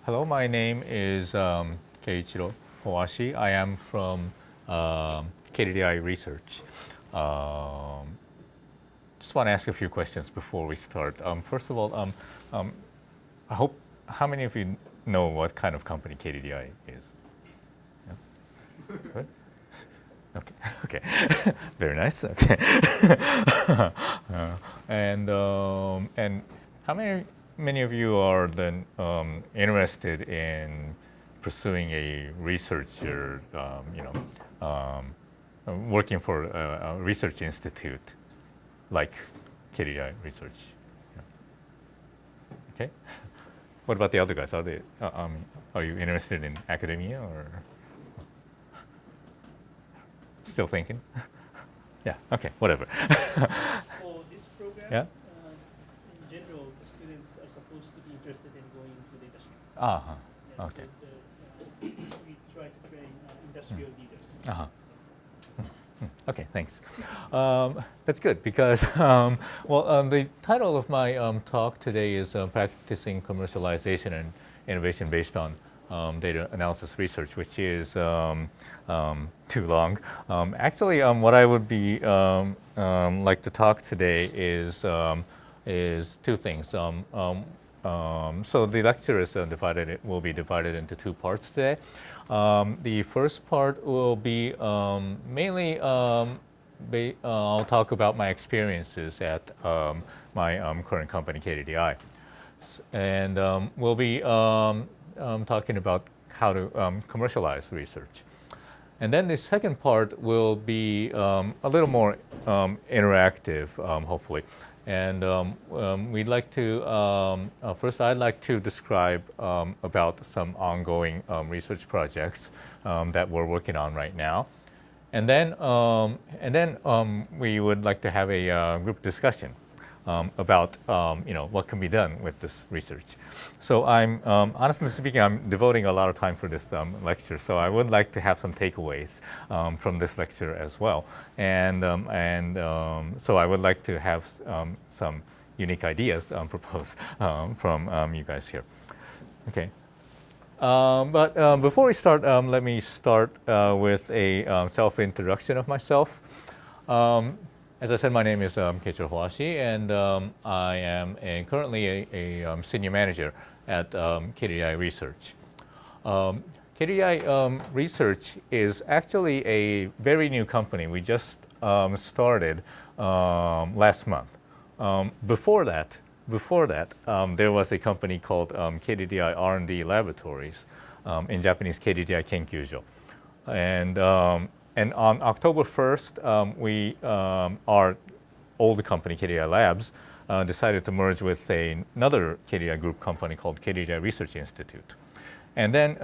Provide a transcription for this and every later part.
Hello, my name is Keiichiro HOASHI. I am from KDDI Research. Just want to ask a few questions before we start. First of all, I hope, how many of you know what kind of company KDDI is? Yeah? Good? Okay, okay. Very nice, okay. And how many of you are then interested in pursuing a researcher, working for a research institute like KDDI Research? Yeah. Okay. What about the other guys? Are you interested in academia or still thinking? Yeah. Okay. Whatever. For this program, Yeah. in general, the students are supposed to be interested in going into the industry. Uh-huh. Yeah, Okay. so we try to train industrial leaders. Uh-huh. Okay, thanks. That's good because, the title of my talk today is Practicing Commercialization and Innovation Based on Data Analysis Research, which is too long. Actually, what I would be like to talk today is two things. So the lecture is will be divided into two parts today. The first part will be mainly I'll talk about my experiences at my current company, KDDI. And we'll be talking about how to commercialize research. And then the second part will be a little more interactive, hopefully. And we'd like to, first I'd like to describe about some ongoing research projects that we're working on right now. And then we would like to have a group discussion about what can be done with this research. So I'm, honestly speaking, I'm devoting a lot of time for this lecture, so I would like to have some takeaways from this lecture as well. And so I would like to have some unique ideas proposed from you guys here. Okay. But before we start, let me start with a self-introduction of myself. As I said, my name is Keiichiro HOASHI, and I am currently a senior manager at KDDI Research. KDDI Research is actually a very new company. We just started last month. Before that, there was a company called KDDI R&D Laboratories, in Japanese KDDI Keiichiro. And on October 1st, our old company, KDDI Labs, decided to merge with another KDDI group company called KDDI Research Institute. And then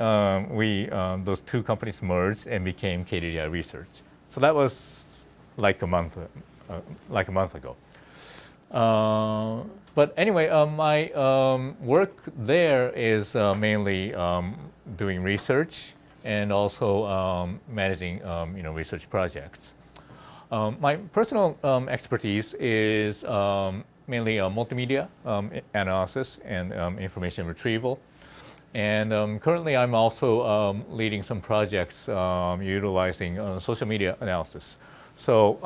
those two companies merged and became KDDI Research. So that was like a month ago. But anyway, my work there is mainly doing research and also managing research projects. My personal expertise is mainly multimedia analysis and information retrieval. And currently I'm also leading some projects utilizing social media analysis. So,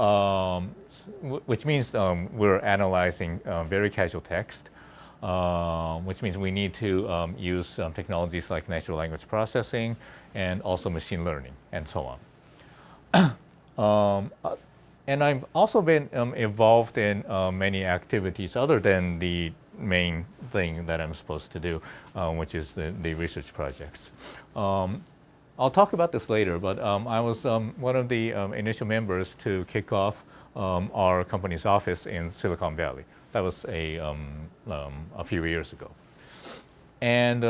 which means we're analyzing very casual text, which means we need to use technologies like natural language processing and also machine learning and so on. And I've also been involved in many activities other than the main thing that I'm supposed to do, which is the research projects. I'll talk about this later, but I was one of the initial members to kick off our company's office in Silicon Valley. That was a few years ago. And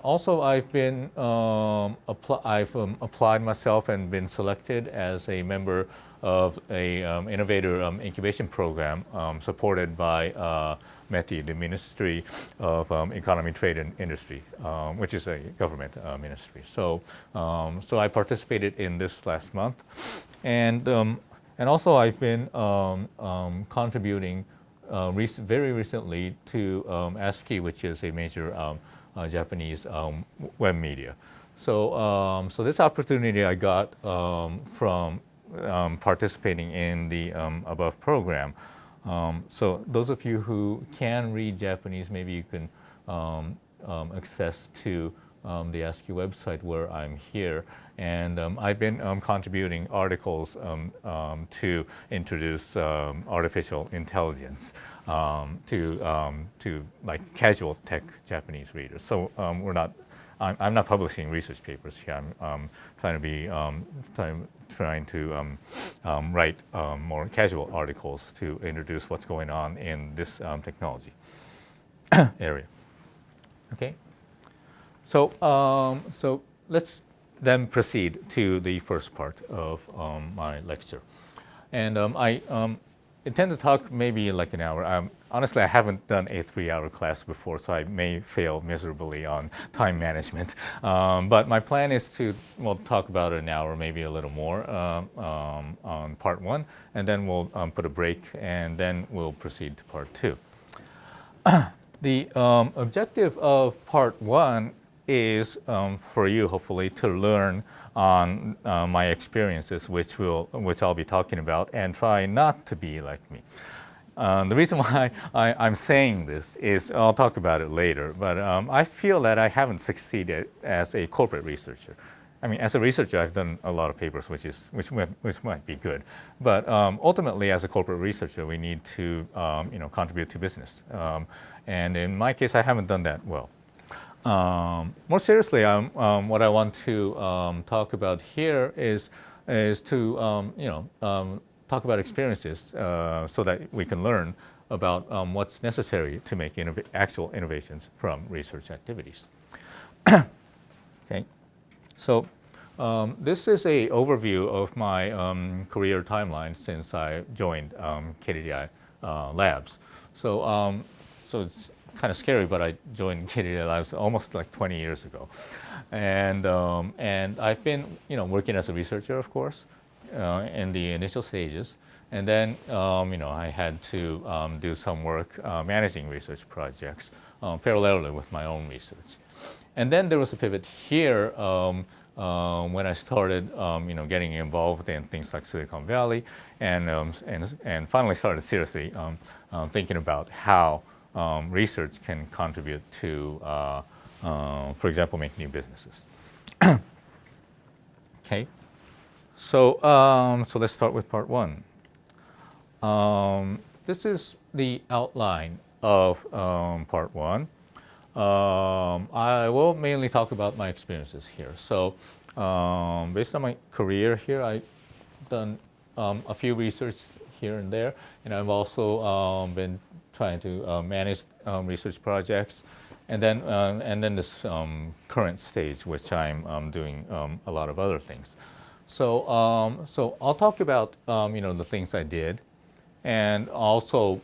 also I've been I've applied myself and been selected as a member of a innovator incubation program supported by METI, the Ministry of Economy, Trade and Industry, which is a government ministry. So I participated in this last month, and also I've been contributing very recently to ASCII, which is a major Japanese web media. So, so this opportunity I got from participating in the above program. So those of you who can read Japanese, maybe you can access to the ASCII website where I'm here. And I've been contributing articles to introduce artificial intelligence to like casual tech Japanese readers. So we're not. I'm not publishing research papers here. I'm trying to be trying to write more casual articles to introduce what's going on in this technology area. Okay. So so let's then proceed to the first part of my lecture, and I intend to talk maybe like an hour. Honestly, I haven't done a 3-hour class before, so I may fail miserably on time management. But my plan is to, well, talk about an hour, maybe a little more on part 1, and then we'll put a break, and then we'll proceed to part 2. The objective of part 1 is for you, hopefully, to learn on my experiences, which I'll be talking about, and try not to be like me. The reason why I'm saying this is, I'll talk about it later, but I feel that I haven't succeeded as a corporate researcher. I mean, as a researcher, I've done a lot of papers, which might be good, but ultimately, as a corporate researcher, we need to contribute to business, and in my case, I haven't done that well. More seriously, what I want to talk about here is to talk about experiences so that we can learn about what's necessary to make actual innovations from research activities. Okay, so this is an overview of my career timeline since I joined KDDI labs. So so it's kind of scary, but I joined KDDI labs almost like 20 years ago, and I've been working as a researcher, of course, in the initial stages, and then I had to do some work managing research projects parallelly with my own research, and then there was a pivot here when I started getting involved in things like Silicon Valley, and finally started seriously thinking about how research can contribute to, for example, make new businesses. Okay, so so let's start with part 1. This is the outline of part 1. I will mainly talk about my experiences here. So based on my career here, I've done a few research here and there, and I've also been trying to manage research projects, and then this current stage, which I'm doing a lot of other things. So so I'll talk about the things I did, and also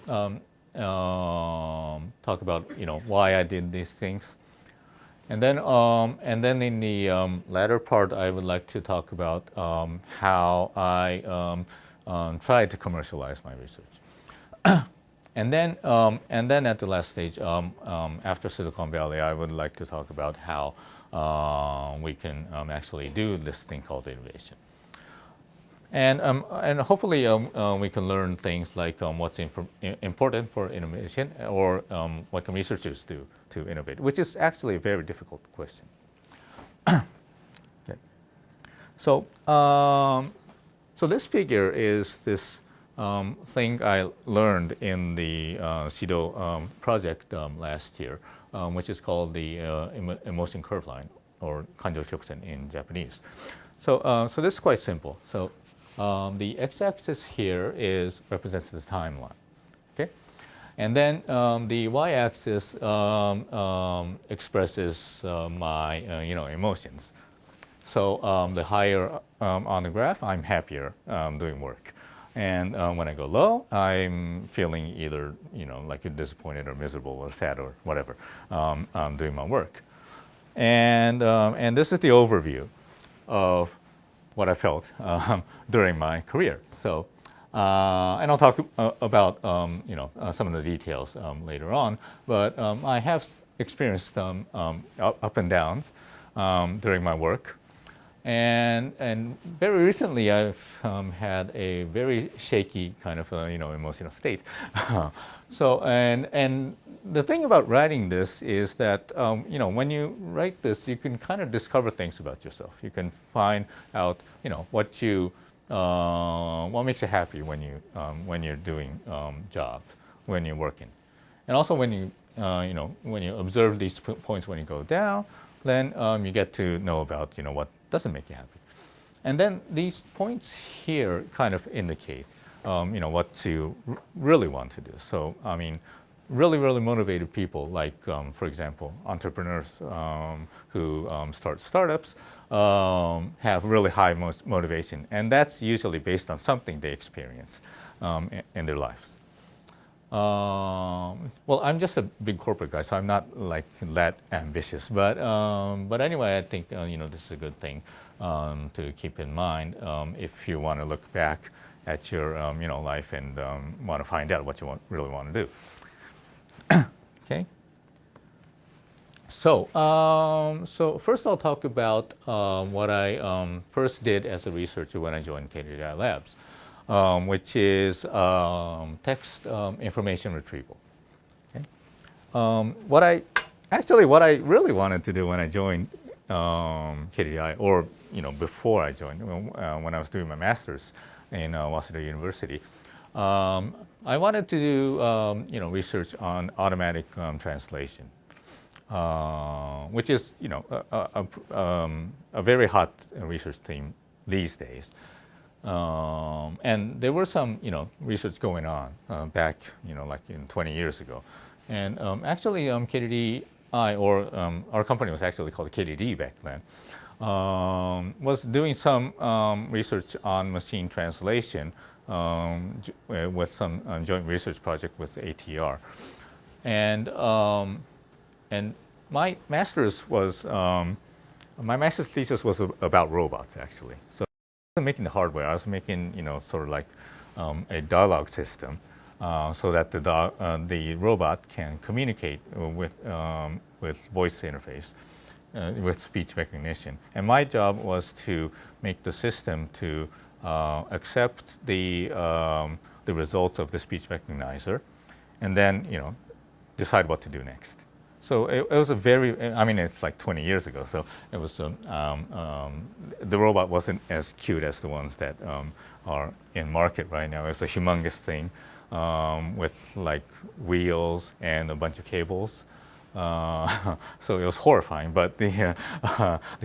talk about why I did these things, and then in the latter part, I would like to talk about how I tried to commercialize my research. And then at the last stage, after Silicon Valley, I would like to talk about how we can actually do this thing called innovation. And hopefully we can learn things like what's important for innovation, or what can researchers do to innovate, which is actually a very difficult question. Okay. So so this figure is this thing I learned in the SIDO project last year, which is called the emotion curve line, or kanjō kyoksen in Japanese. So so this is quite simple. So the x-axis here represents the timeline, okay, and then the y-axis expresses my emotions. So the higher on the graph, I'm happier doing work. And when I go low, I'm feeling either like disappointed or miserable or sad or whatever doing my work. And this is the overview of what I felt during my career. So and I'll talk about some of the details later on. But I have experienced up and downs during my work. And very recently, I've had a very shaky kind of emotional state. So and the thing about writing this is that when you write this, you can kind of discover things about yourself. You can find out what makes you happy when you're doing jobs, when you're working, and also when you when you observe these points when you go down, then you get to know about what doesn't make you happy. And then these points here kind of indicate what you really want to do. So I mean, really motivated people, like for example, entrepreneurs who start startups have really high motivation, and that's usually based on something they experience in their lives. Well, I'm just a big corporate guy, so I'm not like that ambitious. But anyway, I think this is a good thing to keep in mind if you want to look back at your life and want to find out what you really want to do. Okay. So so first I'll talk about what I first did as a researcher when I joined KDDI Labs. Which is text information retrieval. Okay? What I really wanted to do when I joined KDDI, or before I joined, when I was doing my master's in Waseda University, I wanted to do research on automatic translation, which is a very hot research theme these days. And there were some, research going on back, like in 20 years ago. And actually, KDDI, or our company was actually called KDD back then, was doing some research on machine translation with some joint research project with ATR. And my master's thesis was about robots, actually. So I wasn't making the hardware. I was making, sort of like a dialogue system, so that the robot can communicate with voice interface, with speech recognition. And my job was to make the system to accept the results of the speech recognizer, and then decide what to do next. So it was a very, I mean, it's like 20 years ago, so it was, the robot wasn't as cute as the ones that are in market right now. It's a humongous thing with like wheels and a bunch of cables. So it was horrifying, but the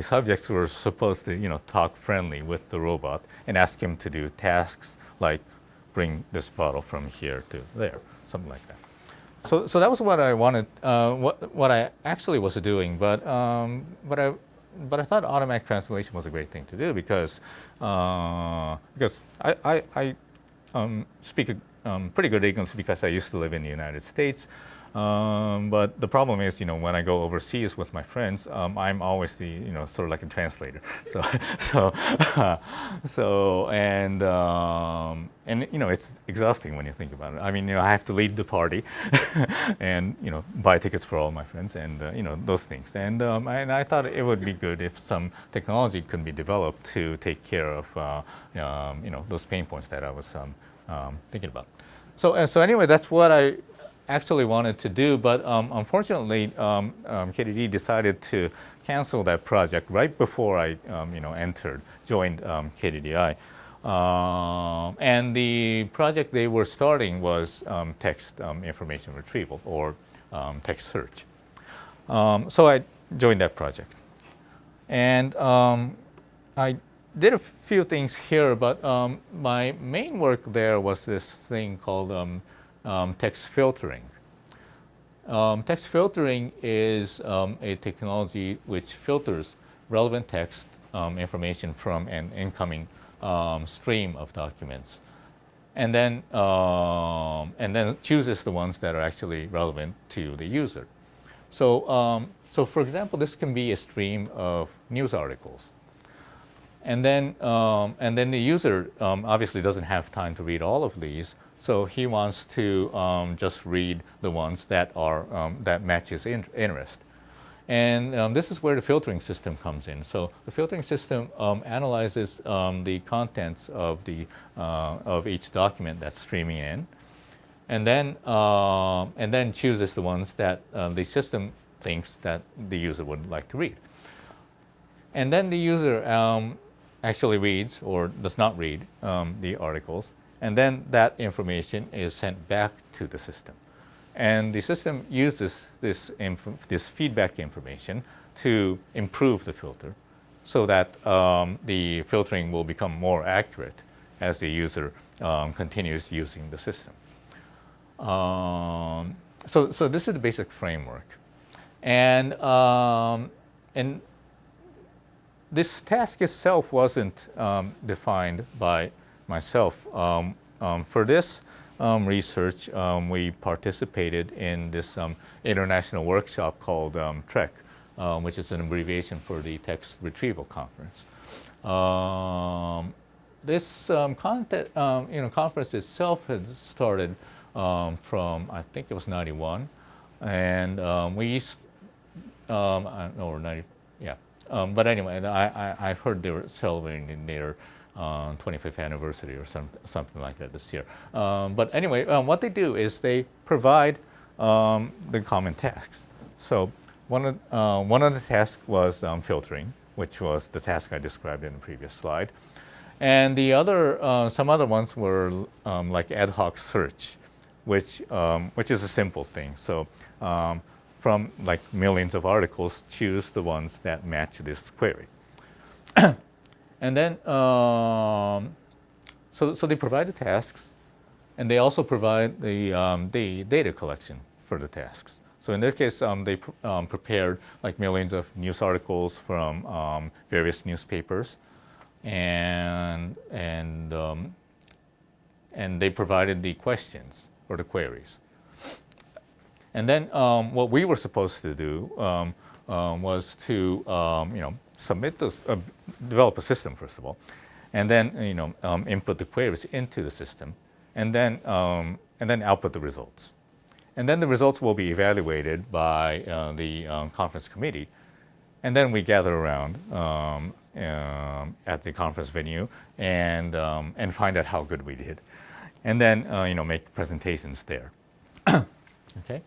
subjects were supposed to, talk friendly with the robot and ask him to do tasks like bring this bottle from here to there, something like that. So that was what I wanted, what I actually was doing, but I thought automatic translation was a great thing to do because I speak pretty good English because I used to live in the United States. But the problem is, when I go overseas with my friends, I'm always the, sort of like a translator. And it's exhausting when you think about it. I mean, I have to lead the party, and buy tickets for all my friends, and those things. And I thought it would be good if some technology could be developed to take care of those pain points that I was thinking about. So anyway, that's what I actually wanted to do, but unfortunately, KDD decided to cancel that project right before I, joined KDDI. And the project they were starting was text information retrieval, or text search. So I joined that project, and I did a few things here, but my main work there was this thing called text filtering. Text filtering is a technology which filters relevant text information from an incoming stream of documents, and then chooses the ones that are actually relevant to the user. So for example, this can be a stream of news articles, And then the user obviously doesn't have time to read all of these, so he wants to just read the ones that are that match his interest. And this is where the filtering system comes in. So the filtering system analyzes the contents of each document that's streaming in, and then chooses the ones that the system thinks that the user would like to read. And then the user actually reads or does not read the articles, and then that information is sent back to the system. And the system uses this feedback information to improve the filter so that the filtering will become more accurate as the user continues using the system. So this is the basic framework. And this task itself wasn't defined by myself. For this research, we participated in this international workshop called TREC, which is an abbreviation for the Text Retrieval Conference. This conference itself had started from, I think it was 91, and or 90, yeah. But anyway, I've heard they were celebrating their 25th anniversary or something like that this year. But anyway, what they do is they provide the common tasks. So one of the tasks was filtering, which was the task I described in the previous slide. And the other, some other ones were like ad hoc search, which is a simple thing. So from like millions of articles, choose the ones that match this query. And then, so they provide the tasks, and they also provide the data collection for the tasks. So in their case, they prepared like millions of news articles from various newspapers, and they provided the questions or the queries. And then what we were supposed to do was to submit those, develop a system first of all, and then input the queries into the system, and then output the results. And then the results will be evaluated by the conference committee, and then we gather around at the conference venue and find out how good we did, and then make presentations there. Okay.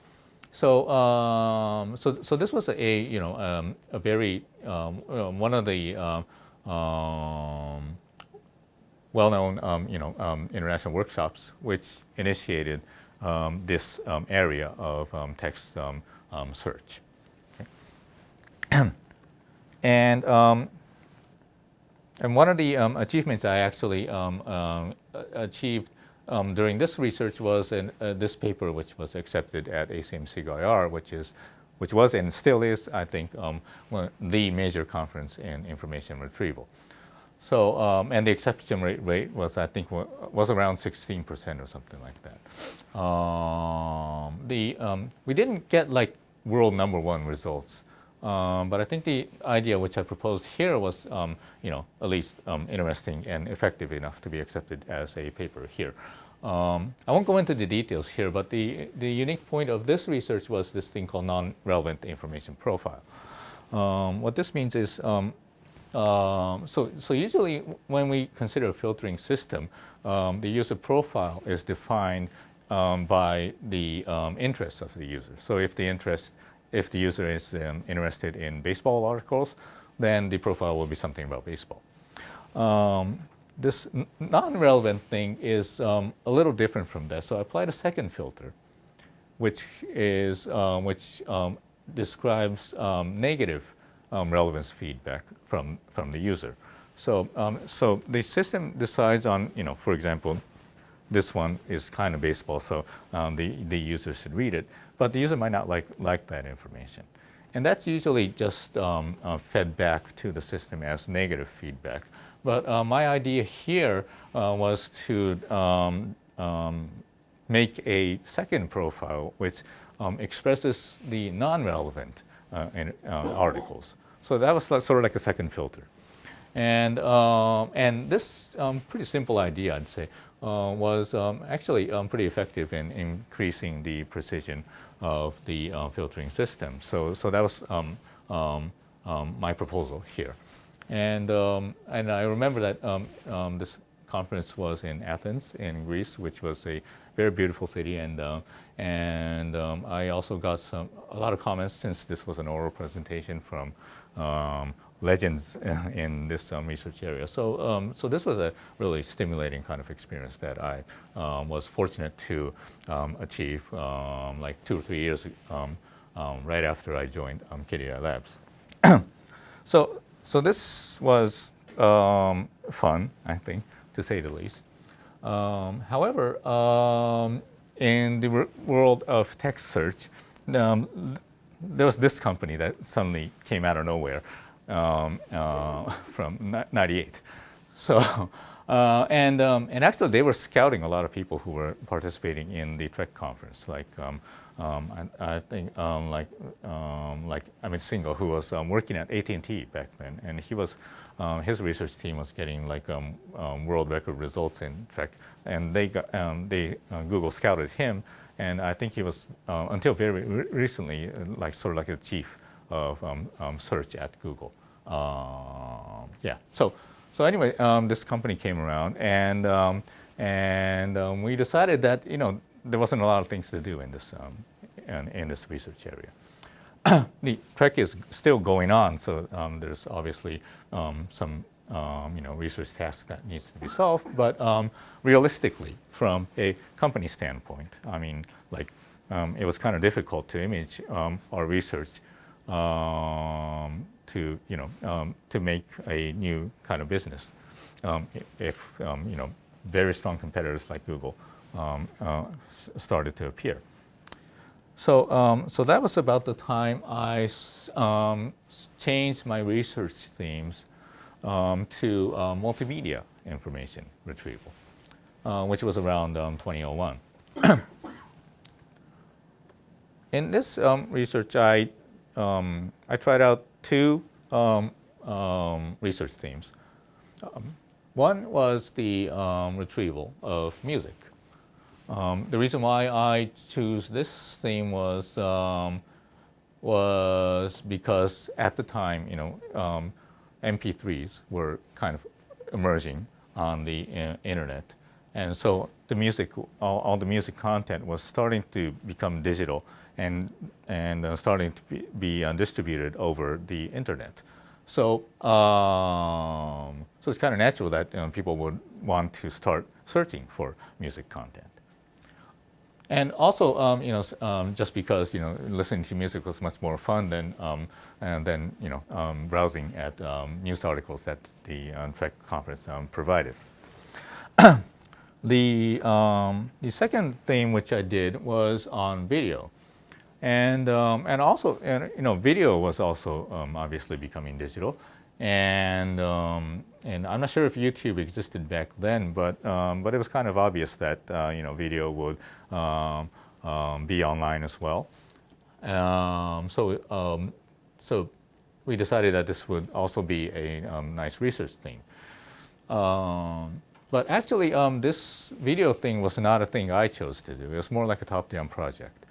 So, so this was a very one of the well-known international workshops which initiated this area of text search. Okay. And one of the achievements I actually achieved during this research was in this paper, which was accepted at ACM-SIG-IR, which was and still is, I think, the major conference in information retrieval. So, and the acceptance rate was, I think, was around 16% or something like that. We didn't get like world #1 results, but I think the idea which I proposed here was, at least interesting and effective enough to be accepted as a paper here. I won't go into the details here, but the unique point of this research was this thing called non-relevant information profile. What this means is, so usually when we consider a filtering system, the user profile is defined by the interests of the user. So if the user is interested in baseball articles, then the profile will be something about baseball. This non-relevant thing is a little different from that. So I applied a second filter, which describes negative relevance feedback from the user. So so the system decides on, for example, this one is kind of baseball, so the user should read it, but the user might not like that information. And that's usually just fed back to the system as negative feedback. But my idea here was to make a second profile which expresses the non-relevant articles. So that was sort of like a second filter. And this pretty simple idea, I'd say, was actually pretty effective in increasing the precision of the filtering system. So that was my proposal here. And I remember that this conference was in Athens, in Greece, which was a very beautiful city. And I also got a lot of comments, since this was an oral presentation from legends in this research area. So this was a really stimulating kind of experience that I was fortunate to achieve like 2 or 3 years right after I joined KDDI Labs. So this was fun, I think, to say the least. However, in the world of text search, there was this company that suddenly came out of nowhere from '98. So, and actually they were scouting a lot of people who were participating in the Trek conference, like I think like Amit Singhal, who was working at AT&T back then, and he was his research team was getting like world record results in Trek, and they Google scouted him, and I think he was until very recently like sort of like the chief of search at Google. Yeah. So anyway, this company came around, and we decided that there wasn't a lot of things to do in this research area. The Trek is still going on, so there's obviously some research tasks that needs to be solved. But realistically, from a company standpoint, I mean, like it was kind of difficult to image our research to make a new kind of business if very strong competitors like Google started to appear. So that was about the time I changed my research themes to multimedia information retrieval, which was around 2001. In this research, I tried out 2 research themes. One was the retrieval of music. The reason why I chose this theme was because at the time, MP3s were kind of emerging on the internet, and so the music, all the music content was starting to become digital and starting to be distributed over the internet. So it's kind of natural that people would want to start searching for music content. And also, just because listening to music was much more fun than browsing at news articles that the Trek conference provided. The second theme which I did was on video, and also video was also obviously becoming digital, and I'm not sure if YouTube existed back then, but it was kind of obvious that video would be online as well. So we decided that this would also be a nice research theme. But actually, this video thing was not a thing I chose to do. It was more like a top-down project.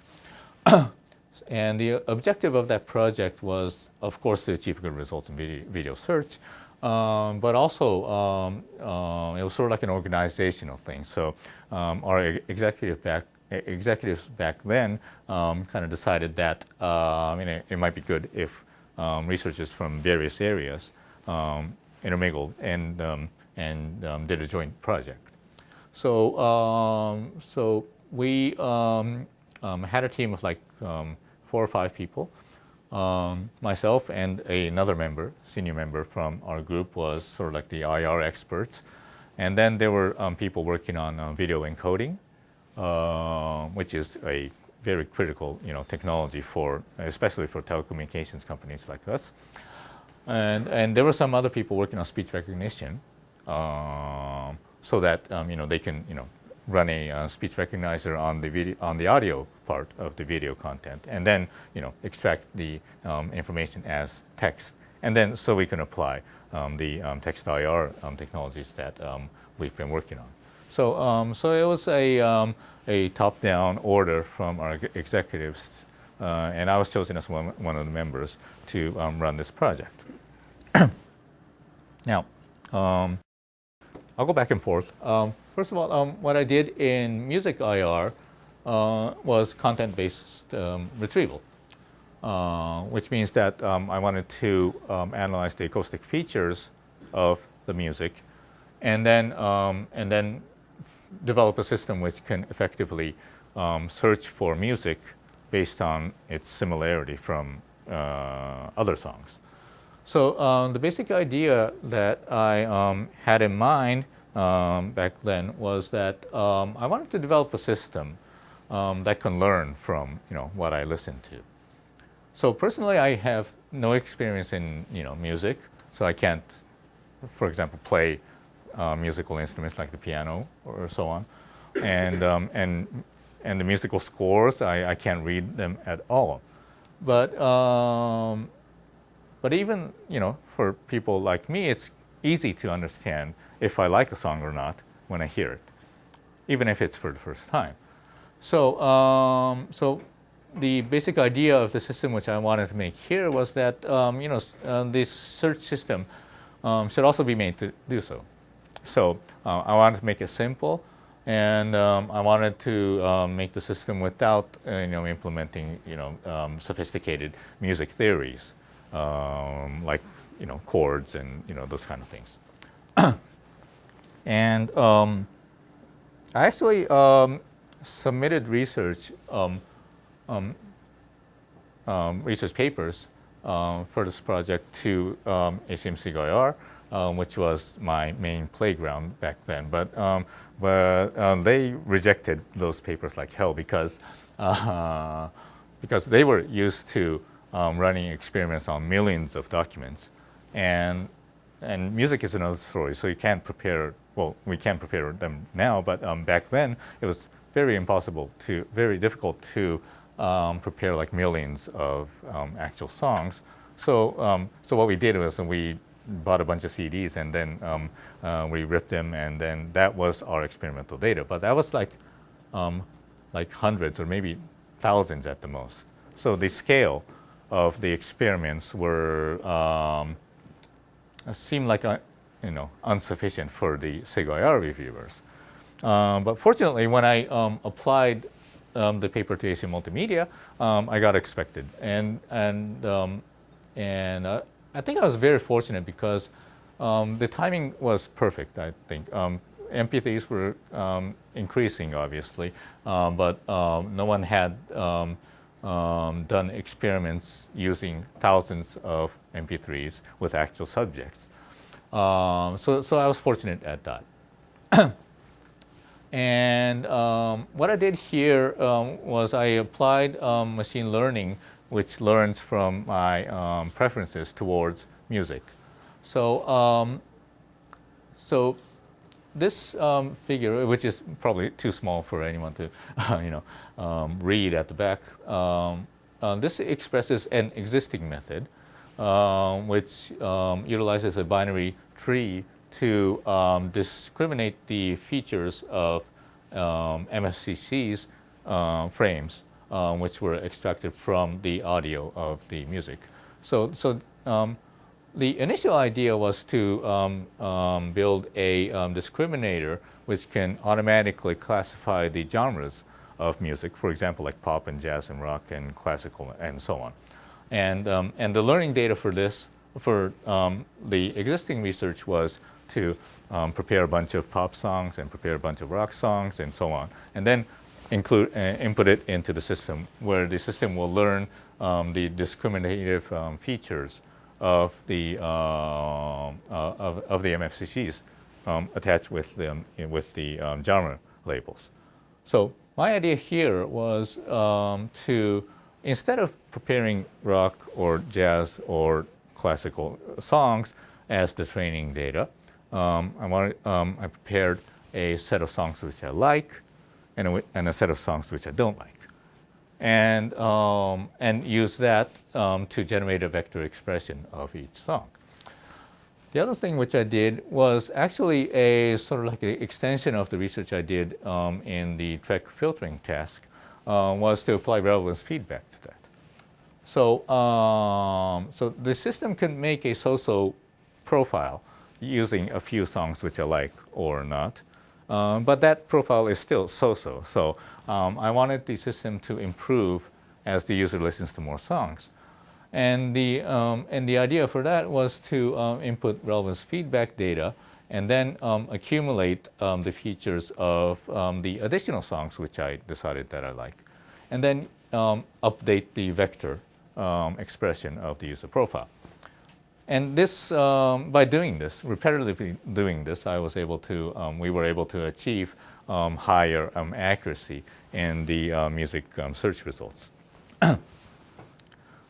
And the objective of that project was, of course, to achieve good results in video search, but also it was sort of like an organizational thing. So our executives back then kind of decided that it might be good if researchers from various areas intermingled and did a joint project. So we had a team of like 4 or 5 people. Myself and another member, senior member from our group, was sort of like the IR experts. And then there were people working on video encoding, which is a very critical technology especially for telecommunications companies like us. And there were some other people working on speech recognition, so that they can run a speech recognizer on the audio part of the video content, and then extract the information as text And then so we can apply the text IR technologies that we've been working on. So it was a top-down order from our executives, and I was chosen as one of the members to run this project. Now, I'll go back and forth. First of all, what I did in music IR was content-based retrieval, which means that I wanted to analyze the acoustic features of the music, and then develop a system which can effectively search for music based on its similarity from other songs. So the basic idea that I had in mind back then was that I wanted to develop a system that can learn from what I listen to. So personally, I have no experience in music, so I can't, for example, play musical instruments like the piano or so on, and the musical scores I can't read them at all. But even for people like me, it's easy to understand if I like a song or not when I hear it, even if it's for the first time. So the basic idea of the system which I wanted to make here was that this search system should also be made to do so. So I wanted to make it simple, and I wanted to make the system without implementing sophisticated music theories like chords and those kind of things. And I actually submitted research papers for this project to ACM SIG-IR, which was my main playground back then. But they rejected those papers like hell because they were used to running experiments on millions of documents, and music is another story. So you can't prepare. Well, we can prepare them now, but back then it was very difficult to prepare like millions of actual songs. So what we did was we bought a bunch of CDs, and then we ripped them, and then that was our experimental data. But that was like hundreds or maybe thousands at the most. So the scale of the experiments seemed like insufficient for the SIG-IR reviewers. But fortunately, when I applied the paper to ACM Multimedia, I got accepted, and I think I was very fortunate because the timing was perfect. I think MP3s were increasing, obviously, but no one had done experiments using thousands of MP3s with actual subjects. So I was fortunate at that. And what I did here was I applied machine learning, which learns from my preferences towards music. So this figure, which is probably too small for anyone to read at the back, this expresses an existing method which utilizes a binary tree to discriminate the features of MFCC's frames, which were extracted from the audio of the music. So the initial idea was to build a discriminator which can automatically classify the genres of music, for example, like pop and jazz and rock and classical and so on. And the learning data for this, for the existing research, was to prepare a bunch of pop songs and prepare a bunch of rock songs and so on, and then input it into the system, where the system will learn the discriminative features of the MFCCs attached with the genre labels. So my idea here was to, instead of preparing rock or jazz or classical songs as the training data, I prepared a set of songs which I like and a set of songs which I don't like. and use that to generate a vector expression of each song. The other thing which I did was actually a sort of like an extension of the research I did in the track filtering task, was to apply relevance feedback to that. So, so the system can make a so-so profile using a few songs which I like or not, but that profile is still so-so. So I wanted the system to improve as the user listens to more songs. And the idea for that was to input relevance feedback data and then accumulate the features of the additional songs which I decided that I like, and then update the vector expression of the user profile. And this, by doing this, repetitively doing this, we were able to achieve higher accuracy in the music search results.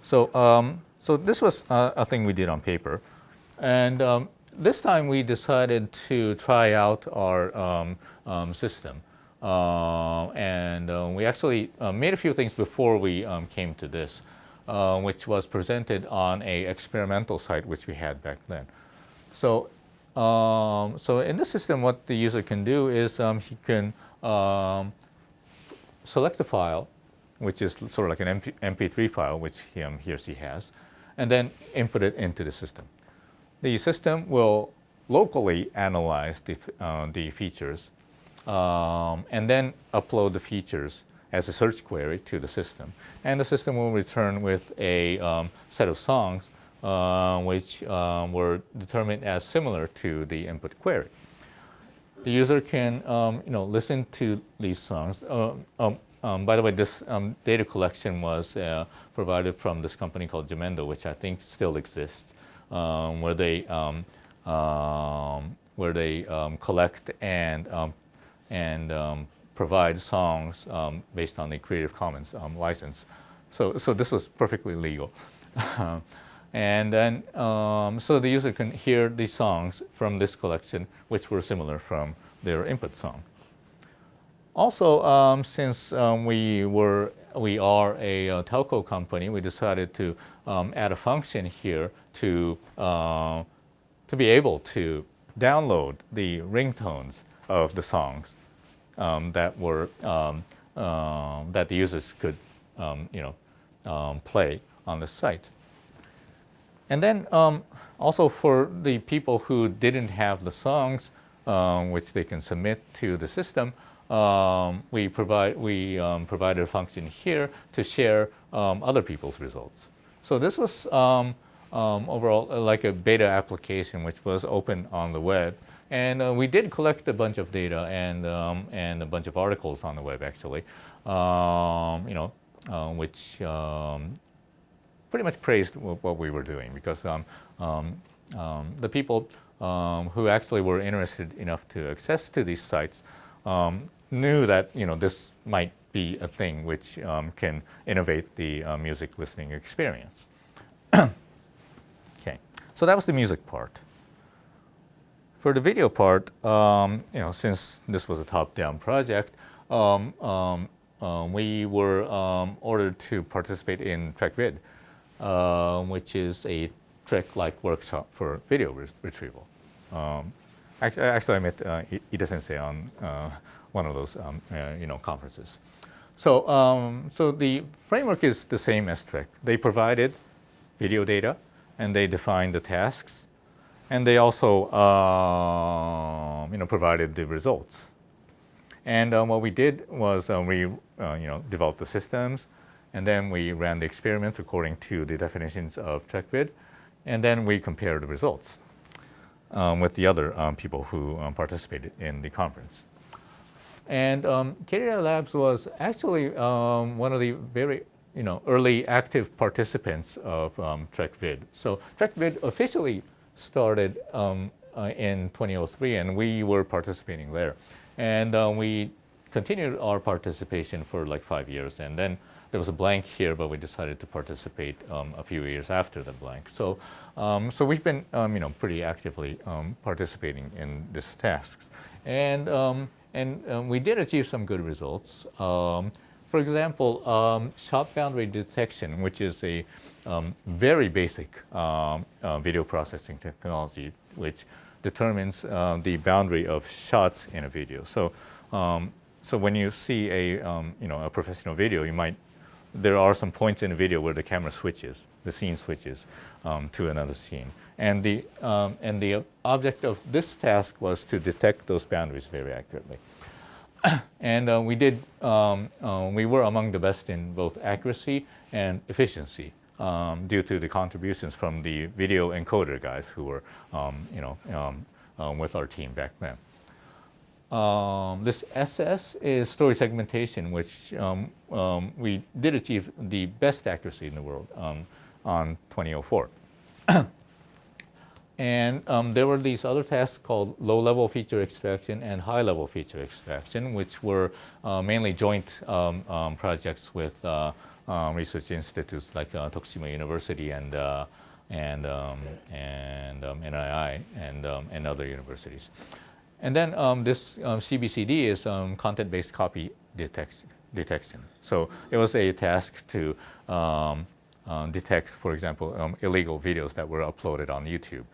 So this was a thing we did on paper, and this time we decided to try out our system, and we actually made a few things before we came to this, which was presented on a experimental site which we had back then. So, so in this system, what the user can do is he can select a file, which is sort of like an MP3 file, which he or she has, and then input it into the system. The system will locally analyze the features and then upload the features as a search query to the system. And the system will return with a set of songs which were determined as similar to the input query. The user can listen to these songs. By the way, this data collection was provided from this company called Jamendo, which I think still exists, where they collect and provide songs based on the Creative Commons license. So this was perfectly legal. And then, so the user can hear the songs from this collection, which were similar from their input song. Also, since we are a telco company, we decided to add a function here to be able to download the ringtones of the songs that the users could play on the site. And then also for the people who didn't have the songs which they can submit to the system, we provided a function here to share other people's results. So this was overall like a beta application which was open on the web, and we did collect a bunch of data and a bunch of articles on the web actually, which pretty much praised what we were doing, because the people who actually were interested enough to access to these sites knew that this might be a thing which can innovate the music listening experience. Okay, so that was the music part. For the video part, since this was a top-down project, we were ordered to participate in TrekVid, which is a Trek-like workshop for video retrieval. Actually, I met Ida Sensei on one of those conferences. So, so the framework is the same as Trek. They provided video data, and they defined the tasks, and they also provided the results. And what we did was we developed the systems, and then we ran the experiments according to the definitions of TrekVid, and then we compared the results with the other people who participated in the conference. And KDDI Labs was actually one of the very early active participants of TrekVid. So TrekVid officially started in 2003, and we were participating there. And we continued our participation for like 5 years, and then there was a blank here, but we decided to participate a few years after the blank. So, so we've been pretty actively participating in these tasks, and we did achieve some good results. for example, shot boundary detection, which is a very basic video processing technology, which determines the boundary of shots in a video. So, so when you see a a professional video, there are some points in the video where the camera switches, the scene switches to another scene, and the object of this task was to detect those boundaries very accurately. And we were among the best in both accuracy and efficiency due to the contributions from the video encoder guys who were, with our team back then. This SS is story segmentation, which we did achieve the best accuracy in the world on 2004. And there were these other tasks called low-level feature extraction and high-level feature extraction, which were mainly joint projects with research institutes like Tokushima University and NII and other universities. And then this CBCD is content-based copy detection. So it was a task to detect, for example, illegal videos that were uploaded on YouTube.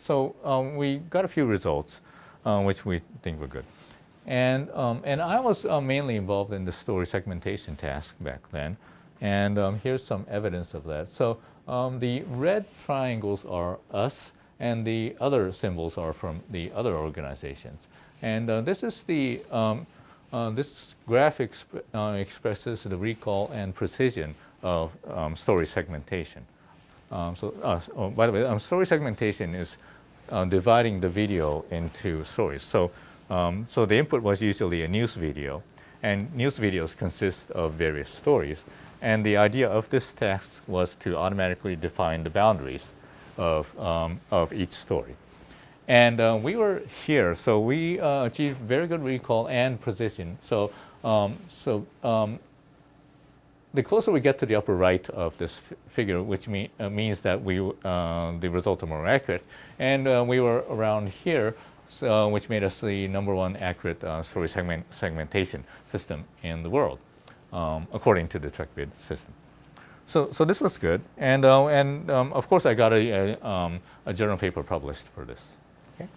So we got a few results, which we think were good. And I was mainly involved in the story segmentation task back then. And here's some evidence of that. So the red triangles are us, and the other symbols are from the other organizations. And this is the this graph expresses the recall and precision of story segmentation. By the way, story segmentation is dividing the video into stories. So the input was usually a news video, and news videos consist of various stories. And the idea of this task was to automatically define the boundaries of each story. And we were here, so we achieved very good recall and precision. So the closer we get to the upper right of this figure, which means that the results are more accurate, and we were around here, so, which made us the #1 accurate story segmentation system in the world, according to the TrekVid system. So this was good, and of course I got a journal paper published for this. Okay,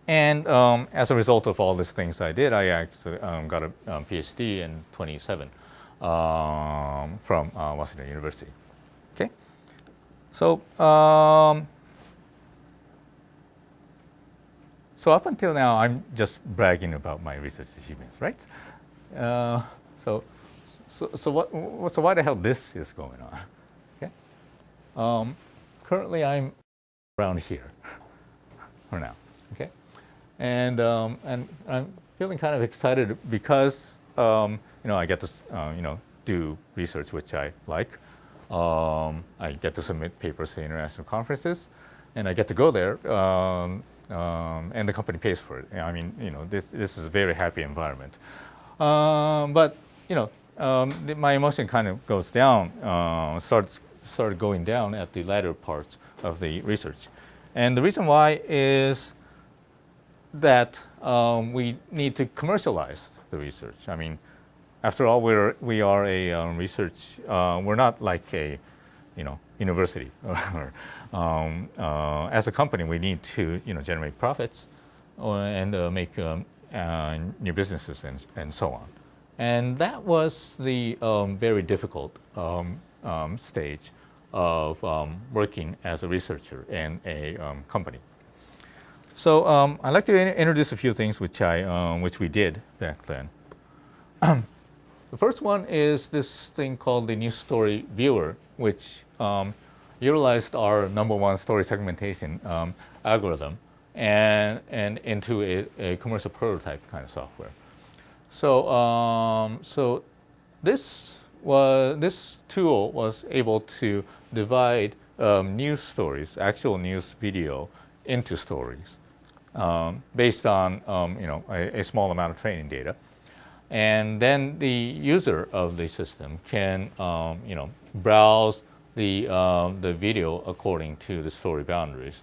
and as a result of all these things I did, I actually got a PhD in 27 from Waseda University. Okay, so so up until now, I'm just bragging about my research achievements, right? So why the hell this is going on? Okay. Currently, I'm around here for now. Okay, and I'm feeling kind of excited because I get to do research which I like. I get to submit papers to international conferences, and I get to go there. And the company pays for it. I mean, this is a very happy environment. But my emotion kind of goes down, started going down at the latter parts of the research, and the reason why is that we need to commercialize the research. I mean, after all, we are a research. We're not like a university. As a company, we need to generate profits and make new businesses and so on. And that was the very difficult stage of working as a researcher in a company. So I'd like to introduce a few things which we did back then. The first one is this thing called the News Story Viewer, which utilized our #1 story segmentation algorithm and into a commercial prototype kind of software. So this tool was able to divide news stories, actual news video, into stories based on a small amount of training data. And then the user of the system can browse the video according to the story boundaries,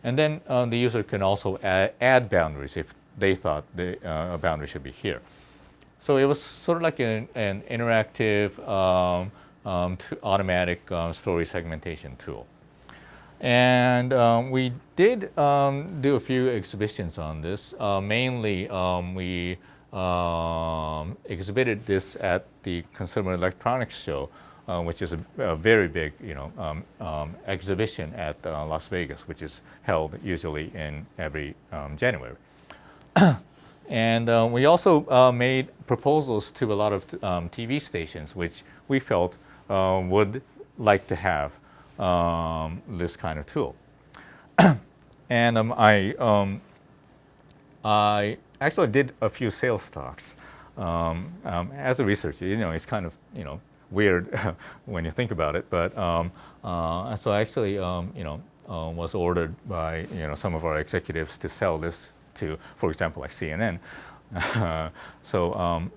and then the user can also add boundaries if they thought a boundary should be here. So it was sort of like an interactive automatic story segmentation tool. And we did do a few exhibitions on this. Mainly, we exhibited this at the Consumer Electronics Show, which is a very big, exhibition at Las Vegas, which is held usually in every January. And we also made proposals to a lot of TV stations, which we felt would like to have this kind of tool. And I actually did a few sales talks. As a researcher, it's kind of, weird when you think about it, but so I actually, was ordered by, some of our executives to sell this to, for example, like CNN. So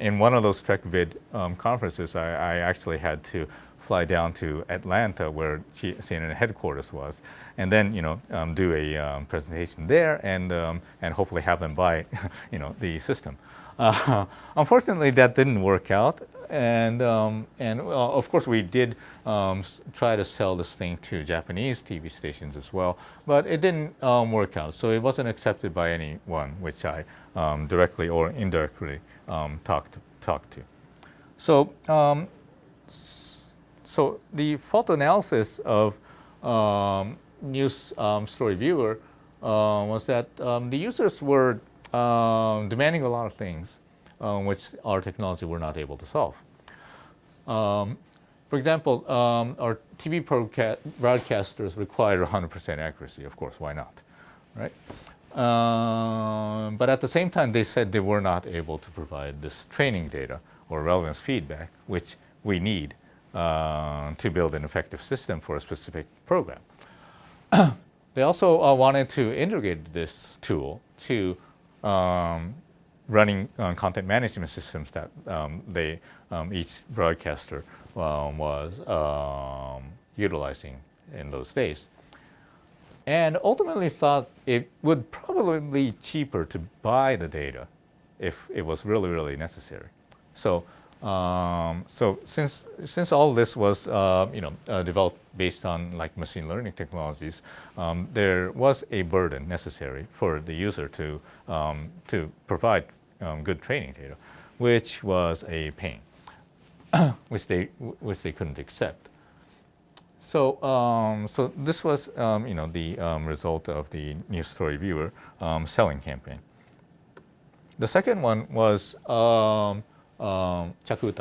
in one of those TrekVid conferences, I actually had to fly down to Atlanta, where CNN headquarters was, and then do a presentation there, and hopefully have them buy the system. Unfortunately, that didn't work out, and of course we did try to sell this thing to Japanese TV stations as well, but it didn't work out. So it wasn't accepted by anyone which I directly or indirectly talked to. So so the fault analysis of News Story Viewer was that the users were demanding a lot of things which our technology were not able to solve. For example, our TV broadcasters require 100% accuracy. Of course, why not, right? But at the same time, they said they were not able to provide this training data or relevance feedback, which we need to build an effective system for a specific program. They also wanted to integrate this tool to running content management systems that each broadcaster was utilizing in those days. And ultimately thought it would probably be cheaper to buy the data if it was really, really necessary. So, so since all this was developed based on like machine learning technologies, there was a burden necessary for the user to provide good training data, which was a pain, which they couldn't accept. So, so this was the result of the News Story Viewer selling campaign. The second one was Chakuta,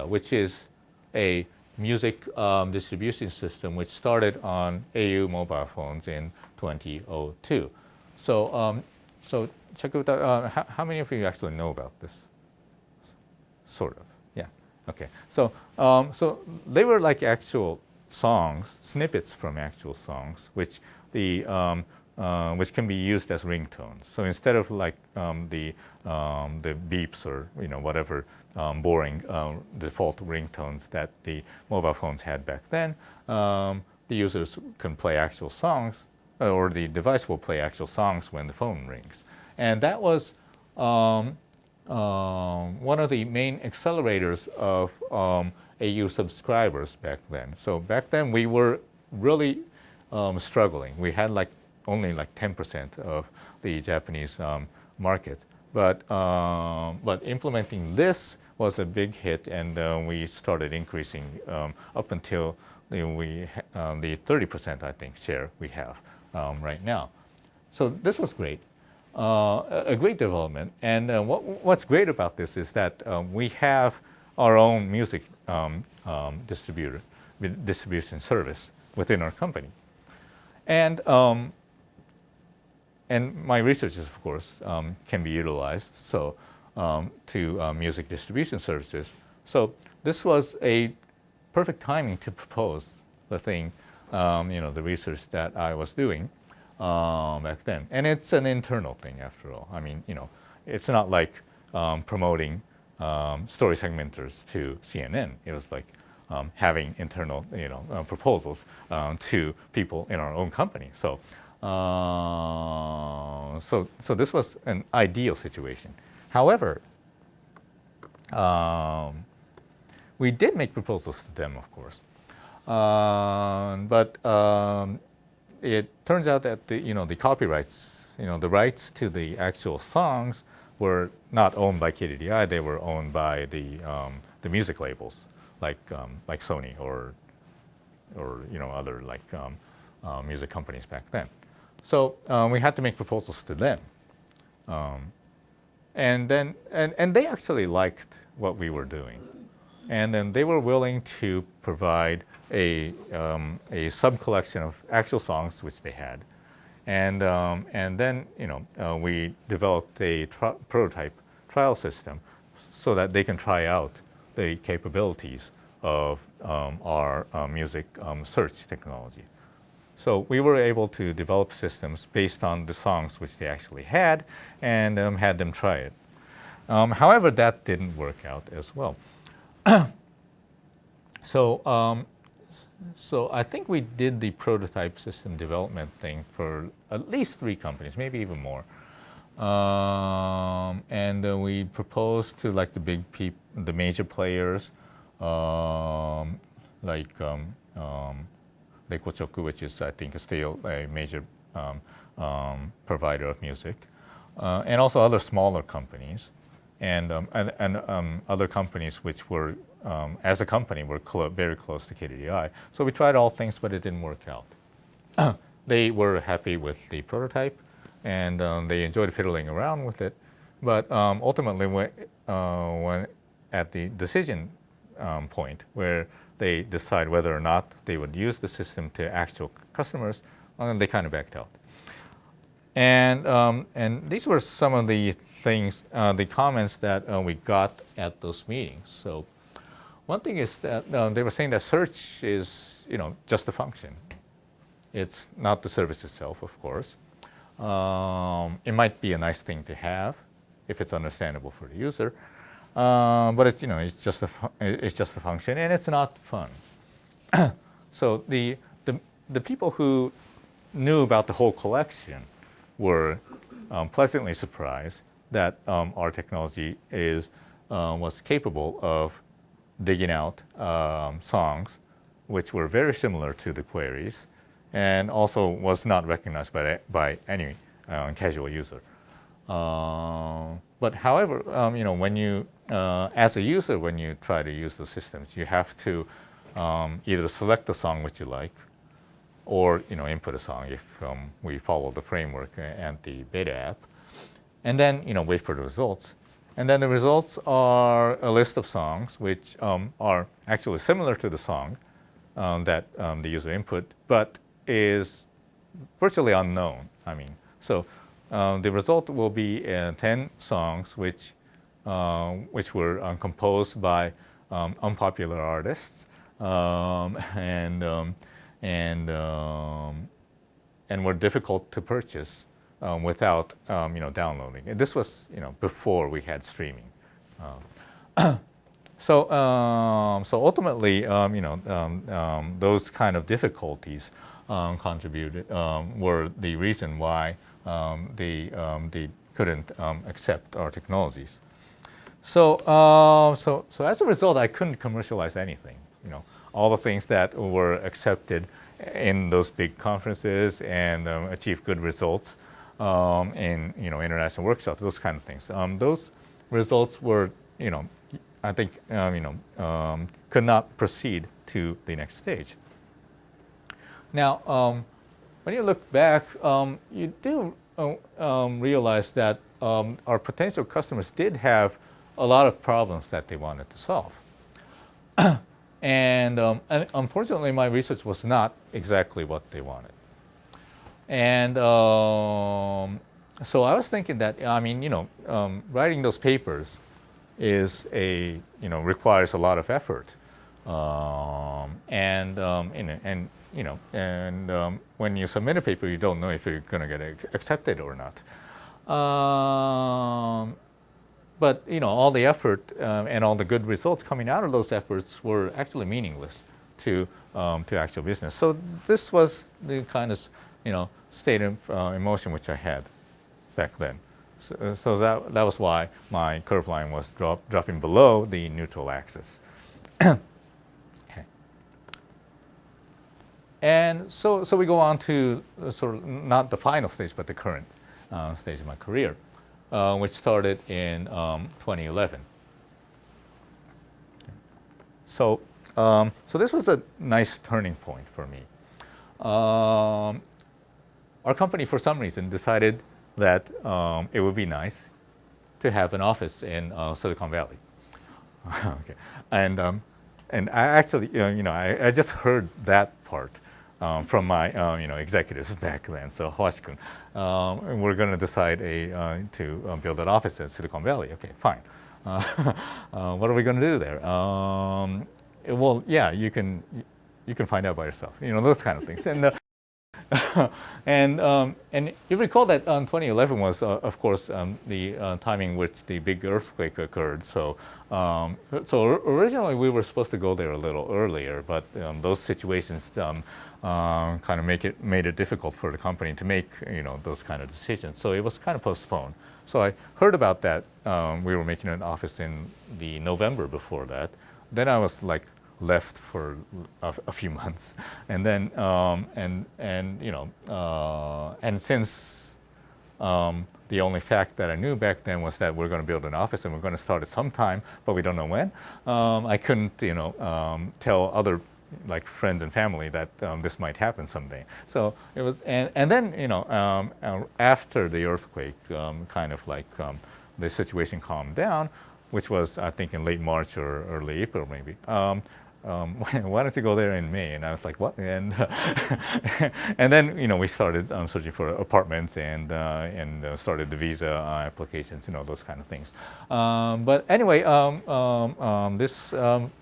which is a music distribution system which started on au mobile phones in 2002. So, so Chakuta, how many of you actually know about this? Sort of, yeah. Okay. So, so they were like actual songs, snippets from actual songs, which which can be used as ringtones. So instead of like the beeps or whatever boring default ringtones that the mobile phones had back then, the users can play actual songs, or the device will play actual songs when the phone rings. And that was one of the main accelerators of au subscribers back then. So back then we were really struggling. We had like only like 10% of the Japanese market, but implementing this was a big hit, and we started increasing up until the 30% I think share we have right now. So this was great, a great development. And what's great about this is that we have our own music distribution service within our company. And my researches, of course, can be utilized to music distribution services. So this was a perfect timing to propose the thing, the research that I was doing back then. And it's an internal thing, after all. I mean, it's not like promoting story segmenters to CNN. It was like having internal, proposals to people in our own company. So So this was an ideal situation. However, we did make proposals to them, of course, but it turns out that the copyrights, the rights to the actual songs were not owned by KDDI. They were owned by the music labels, like Sony or other music companies back then. So we had to make proposals to them, and they actually liked what we were doing, and then they were willing to provide a sub collection of actual songs which they had, and then we developed a prototype trial system so that they can try out the capabilities of our music search technology. So we were able to develop systems based on the songs which they actually had, and had them try it. However, that didn't work out as well. So I think we did the prototype system development thing for at least 3 companies, maybe even more. And we proposed to the major players, Reikochoku, which is I think still a major provider of music, and also other smaller companies, and other companies which were, as a company, were very close to KDDI. So we tried all things, but it didn't work out. They were happy with the prototype, and they enjoyed fiddling around with it. But ultimately, when at the decision point where they decide whether or not they would use the system to actual customers, they kind of backed out. And these were some of the things, the comments that we got at those meetings. So one thing is that they were saying that search is, just a function. It's not the service itself, of course. It might be a nice thing to have if it's understandable for the user, but it's just a function, and it's not fun. So the people who knew about the whole collection were pleasantly surprised that our technology was capable of digging out songs which were very similar to the queries, and also was not recognized by any casual user. But however, when you, as a user, when you try to use those systems, you have to either select the song which you like, or input a song if we follow the framework and the beta app, and then wait for the results. And then the results are a list of songs which are actually similar to the song that the user input, but is virtually unknown. So the result will be 10 songs which were composed by unpopular artists, and were difficult to purchase without downloading. And this was before we had streaming. So ultimately, those kind of difficulties contributed, were the reason why they couldn't accept our technologies. So as a result, I couldn't commercialize anything. All the things that were accepted in those big conferences and achieved good results in international workshops, those kind of things. Those results were, I think, could not proceed to the next stage. Now, when you look back, you do realize that our potential customers did have a lot of problems that they wanted to solve. And unfortunately, my research was not exactly what they wanted. And so I was thinking that, writing those papers is requires a lot of effort. When you submit a paper, you don't know if you're going to get accepted or not. But all the effort and all the good results coming out of those efforts were actually meaningless to actual business. So this was the kind of state of emotion which I had back then. So that was why my curve line was dropping below the neutral axis. Okay. And so we go on to sort of not the final stage, but the current stage of my career, which started in 2011. So this was a nice turning point for me. Our company, for some reason, decided that it would be nice to have an office in Silicon Valley. Okay. And I actually, I just heard that part from my, executives back then. So Hoashi-kun, we're going to decide to build an office in Silicon Valley. Okay, fine. What are we going to do there? Well, yeah, you can find out by yourself. Those kind of things. And you recall that 2011 was, of course, the timing which the big earthquake occurred. So originally we were supposed to go there a little earlier, but those situations kind of made it difficult for the company to make those kind of decisions. So it was kind of postponed. So I heard about that. We were making an office in the November before that. Then I was like left for a few months, and then and since the only fact that I knew back then was that we're going to build an office and we're going to start at some time, but we don't know when. I couldn't tell other like friends and family that this might happen someday. So it was, and then after the earthquake, kind of like the situation calmed down, which was I think in late March or early April maybe. Why don't you go there in May? And I was like, what? And and then we started searching for apartments and started the visa applications, those kind of things. But anyway, this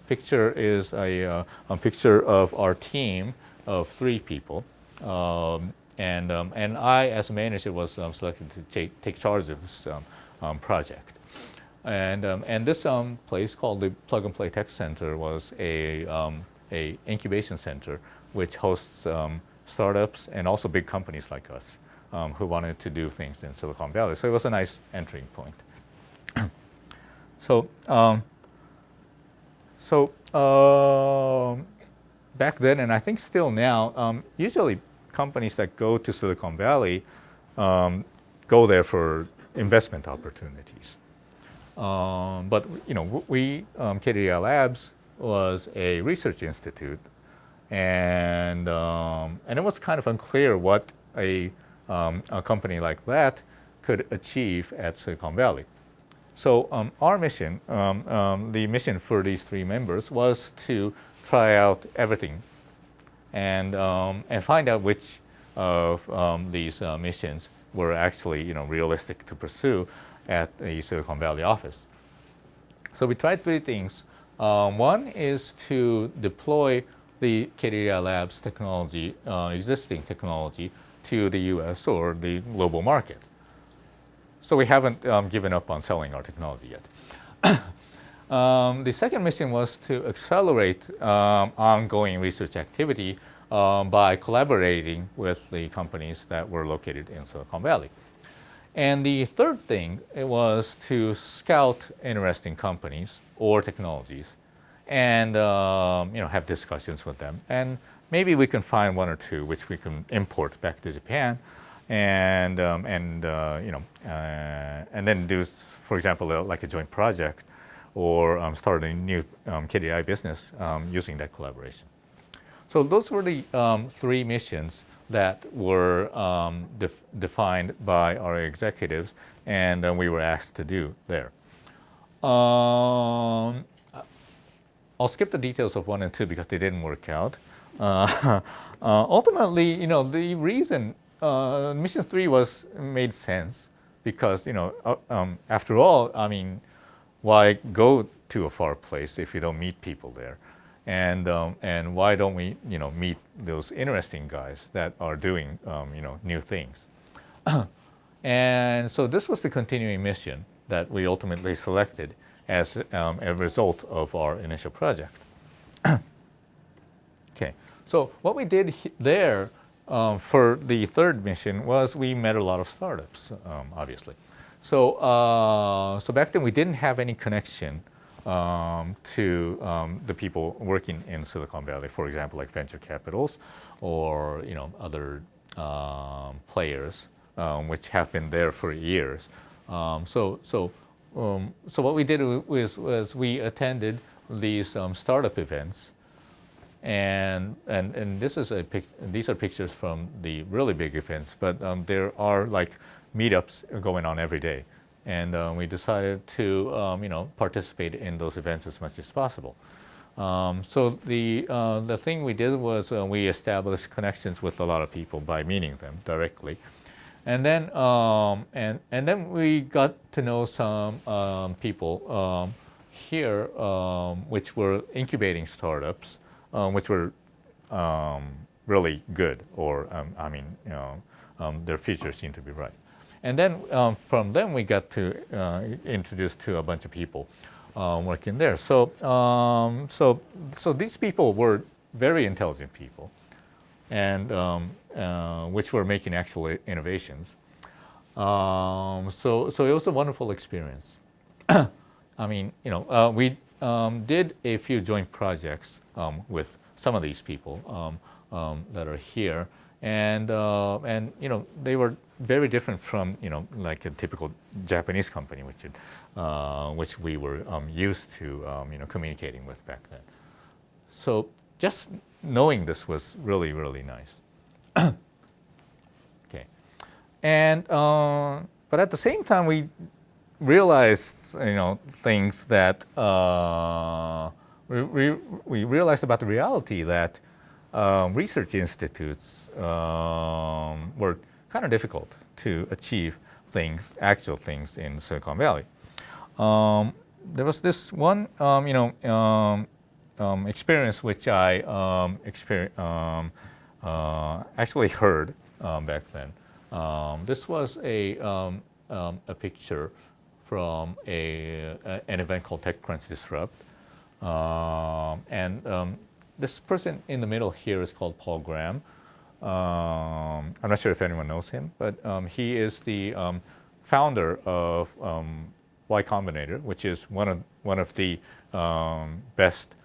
picture is a picture of our team of 3 people, and I, as a manager, was selected to take charge of this project. And this place called the Plug and Play Tech Center was a incubation center which hosts startups and also big companies like us who wanted to do things in Silicon Valley. So it was a nice entering point. So back then, and I think still now, usually companies that go to Silicon Valley go there for investment opportunities. But we KDDI Labs was a research institute, and it was kind of unclear what a company like that could achieve at Silicon Valley. So our mission, the mission for these 3 members, was to try out everything, and find out which of these missions were actually realistic to pursue at the Silicon Valley office. So we tried 3 things. One is to deploy the KDDI Labs technology, existing technology, to the US or the global market. So we haven't given up on selling our technology yet. The second mission was to accelerate ongoing research activity by collaborating with the companies that were located in Silicon Valley. And the third thing was to scout interesting companies or technologies, and have discussions with them. And maybe we can find 1 or 2 which we can import back to Japan, and then do, for example, like a joint project, or start a new KDDI business using that collaboration. So those were the 3 missions that were defined by our executives, and we were asked to do there. I'll skip the details of 1 and 2 because they didn't work out. Ultimately, the reason mission 3 made sense because after all, I mean, why go to a far place if you don't meet people there? And why don't we, meet those interesting guys that are doing, new things? And so this was the continuing mission that we ultimately selected as a result of our initial project. Okay, so what we did there for the third mission was we met a lot of startups, obviously. So back then we didn't have any connection to the people working in Silicon Valley, for example, like venture capitals or other players which have been there for years. So what we did was we attended these startup events, and these are pictures from the really big events, but there are like meetups going on every day, and we decided to participate in those events as much as possible. So the thing we did was we established connections with a lot of people by meeting them directly, and then then we got to know some people here which were incubating startups, which were really good, or their futures seemed to be bright. And then from them we got to introduced to a bunch of people working there. So these people were very intelligent people, and which were making actual innovations. So it was a wonderful experience. We did a few joint projects with some of these people that are here, and they were very different from like a typical Japanese company, which we were used to communicating with back then. So just knowing this was really, really nice. Okay, and but at the same time we realized things that we realized about the reality that research institutes were kind of difficult to achieve actual things in Silicon Valley. There was this one experience which I actually heard back then. This was a picture from an event called TechCrunch Disrupt, and this person in the middle here is called Paul Graham. I'm not sure if anyone knows him, but he is the founder of Y Combinator, which is one of the best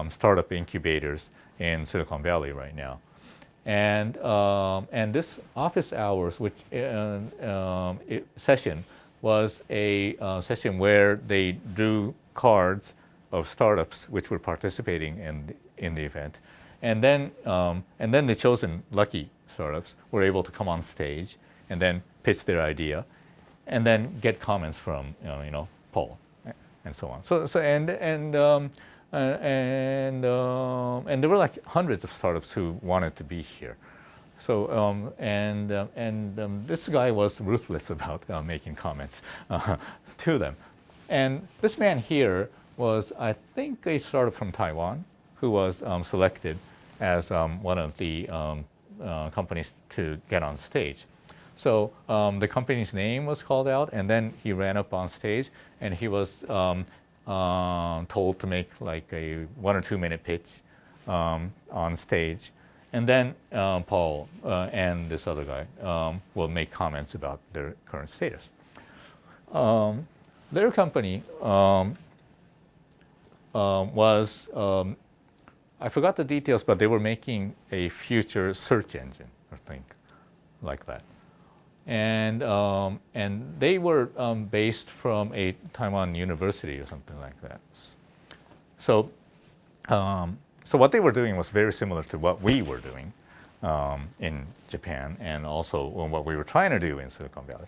startup incubators in Silicon Valley right now. And this office hours, session was a session where they drew cards of startups which were participating in the event, and then the chosen lucky startups were able to come on stage and then pitch their idea, and then get comments from Paul, and so on. And there were like hundreds of startups who wanted to be here. So this guy was ruthless about making comments to them. And this man here was, I think, a startup from Taiwan who was selected as one of the companies to get on stage. So the company's name was called out, and then he ran up on stage, and he was told to make like a 1 or 2 minute pitch on stage. And then Paul and this other guy will make comments about their current status. Their company was, I forgot the details, but they were making a future search engine, I think, like that. And they were based from a Taiwan university or something like that. So what they were doing was very similar to what we were doing in Japan, and also what we were trying to do in Silicon Valley.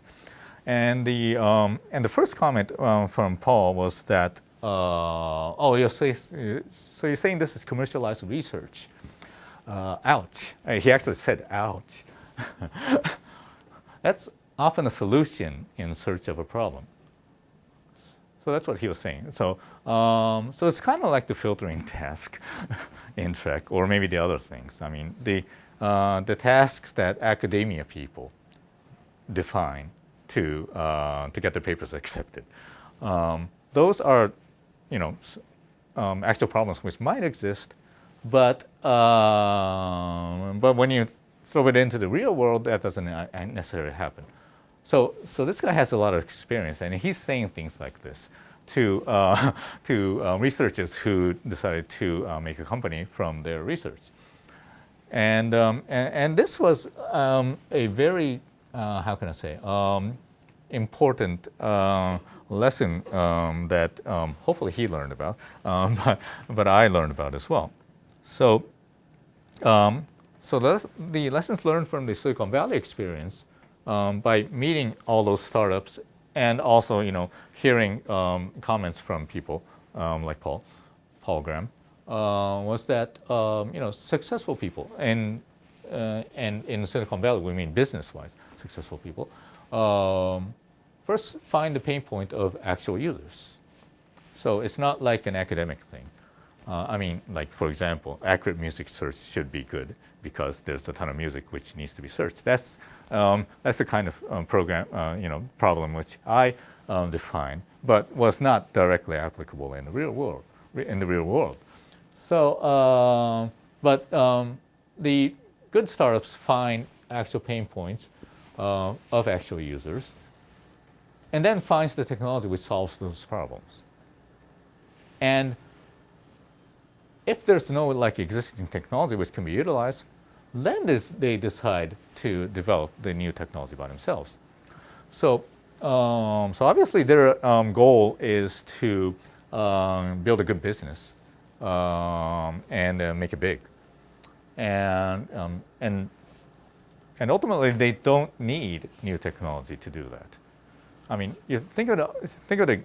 And the first comment from Paul was that, so you're saying this is commercialized research? Ouch! He actually said, "Ouch." That's often a solution in search of a problem. So that's what he was saying. So it's kind of like the filtering task in Trek, or maybe the other things. I mean, the tasks that academia people define to get their papers accepted. Those are, actual problems which might exist, but when you throw it into the real world, that doesn't necessarily happen. So this guy has a lot of experience, and he's saying things like this to researchers who decided to make a company from their research. And this was a very, how can I say, important lesson that hopefully he learned about, but I learned about as well. So, the lessons learned from the Silicon Valley experience by meeting all those startups and also, hearing comments from people like Paul Graham, was that successful people and in Silicon Valley we mean business-wise successful people first find the pain point of actual users. So it's not like an academic thing. Like for example, accurate music search should be good because there's a ton of music which needs to be searched. That's the kind of problem which I define, but was not directly applicable in the real world. So, the good startups find actual pain points of actual users, and then finds the technology which solves those problems. And if there's no existing technology which can be utilized, then they decide to develop the new technology by themselves. So, obviously their goal is to build a good business and make it big, and ultimately they don't need new technology to do that. You think of the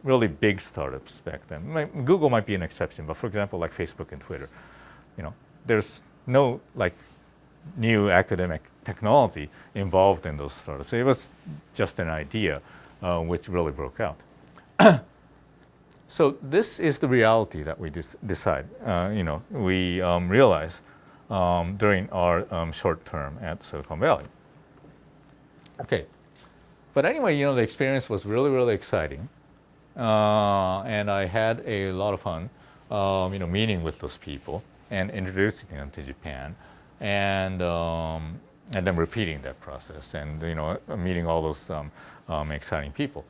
really big startups back then. Google might be an exception, but for example, like Facebook and Twitter, there's no new academic technology involved in those startups. It was just an idea which really broke out. So this is the reality that we decide. We realize during our short term at Silicon Valley. Okay. But anyway, the experience was really, really exciting, and I had a lot of fun, meeting with those people and introducing them to Japan, and then repeating that process, and meeting all those exciting people.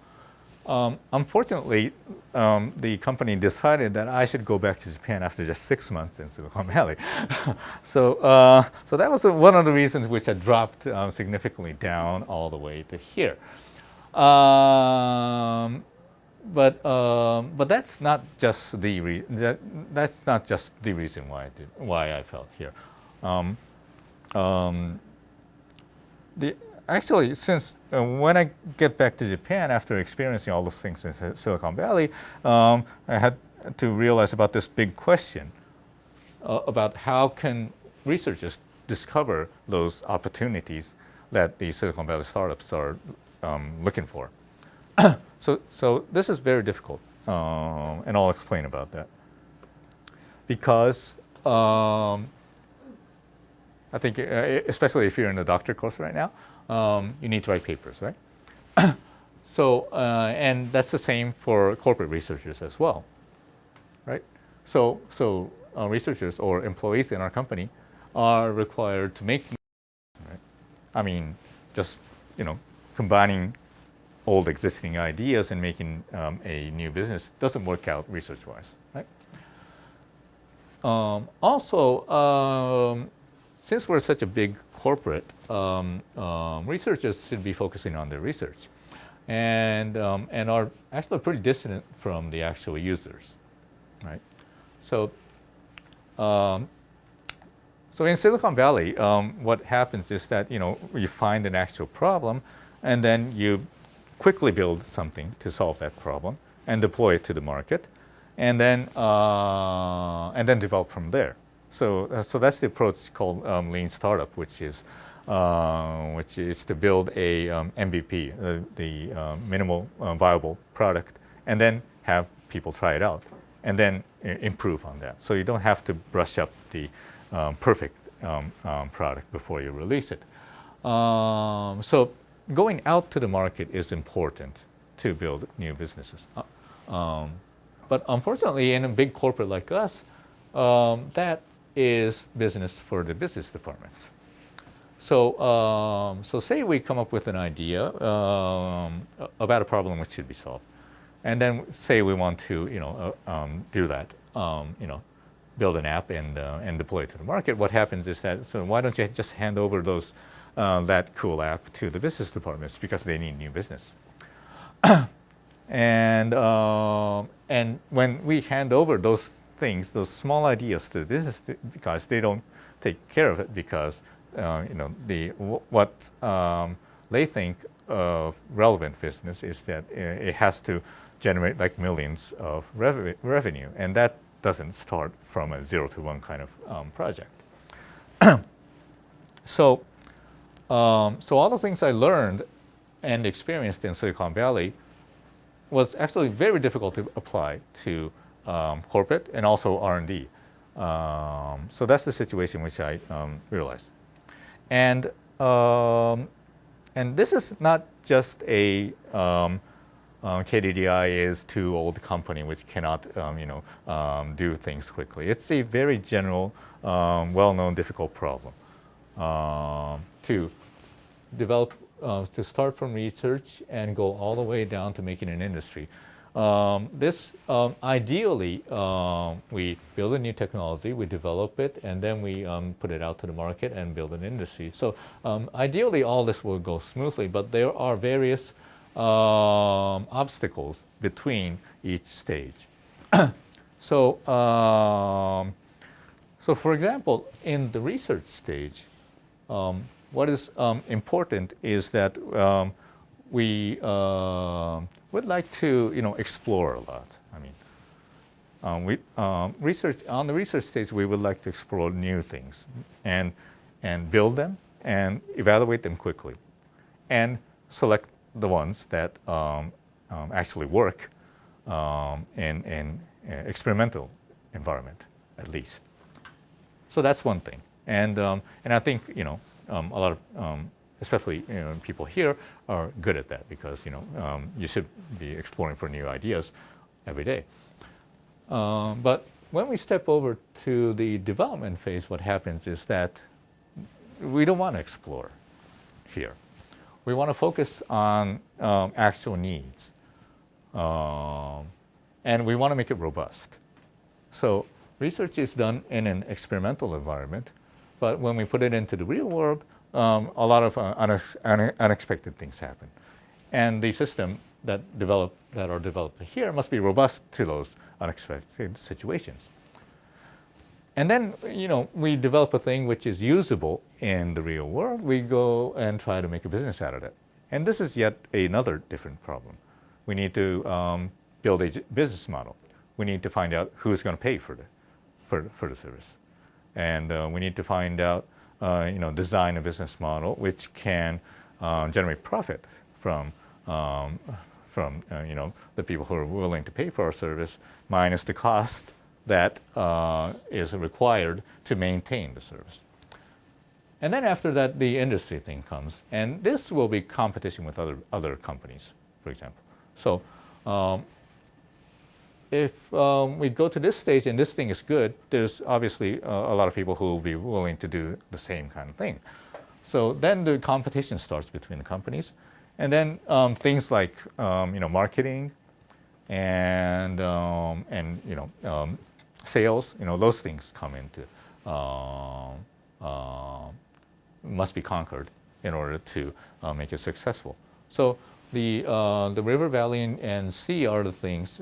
Unfortunately, the company decided that I should go back to Japan after just 6 months in Silicon Valley. So that was one of the reasons which had dropped significantly down all the way to here. But that's not just the reason why I felt here. Actually, since when I get back to Japan after experiencing all those things in Silicon Valley, I had to realize about this big question about how can researchers discover those opportunities that the Silicon Valley startups are looking for. So this is very difficult, and I'll explain about that. Because I think, especially if you're in the doctor course right now, you need to write papers, right? So, and that's the same for corporate researchers as well, right? So researchers or employees in our company are required to make, right? Just, combining old existing ideas and making a new business doesn't work out research-wise, right? Also, since we're such a big corporate, researchers should be focusing on their research, and are actually pretty distant from the actual users, right? So in Silicon Valley, what happens is that you find an actual problem, and then you quickly build something to solve that problem and deploy it to the market, and then develop from there. So that's the approach called lean startup, which is to build a MVP, the minimal viable product, and then have people try it out, and then improve on that. So you don't have to brush up the perfect product before you release it. So going out to the market is important to build new businesses. But unfortunately, in a big corporate like us, that is business for the business departments. So say we come up with an idea about a problem which should be solved, and then say we want to, do that, build an app and deploy it to the market. What happens is that, so why don't you just hand over that cool app to the business departments because they need new business. And when we hand over those things, those small ideas to the business guys, they don't take care of it because what they think of relevant business is that it has to generate like millions of revenue, and that doesn't start from a 0 to 1 kind of project. So all the things I learned and experienced in Silicon Valley was actually very difficult to apply to corporate and also R&D. So that's the situation which I realized. And this is not just a KDDI is too old company which cannot do things quickly. It's a very general, well-known difficult problem to develop, to start from research and go all the way down to making an industry. Ideally, we build a new technology, we develop it, and then we put it out to the market and build an industry. So ideally, all this will go smoothly, but there are various obstacles between each stage. So for example, in the research stage, what is important is that we would like to, explore a lot. I mean, research on the research stage, we would like to explore new things and build them and evaluate them quickly, and select the ones that actually work in experimental environment, at least. So that's one thing, and I think a lot of especially people here are good at that because you should be exploring for new ideas every day. But when we step over to the development phase, what happens is that we don't want to explore here. We want to focus on actual needs, and we want to make it robust. So research is done in an experimental environment, but when we put it into the real world, a lot of unexpected things happen, and the system that are developed here must be robust to those unexpected situations. And then we develop a thing which is usable in the real world. We go and try to make a business out of it, and this is yet another different problem. We need to build a business model. We need to find out who's going to pay for the service, and we need to find out. Design a business model which can generate profit from the people who are willing to pay for our service minus the cost that is required to maintain the service. And then after that, the industry thing comes, and this will be competition with other companies, for example. So if we go to this stage and this thing is good, there's obviously a lot of people who will be willing to do the same kind of thing. So then the competition starts between the companies, and then things like marketing and sales, those things come into must be conquered in order to make it successful. So the river, valley, and sea are the things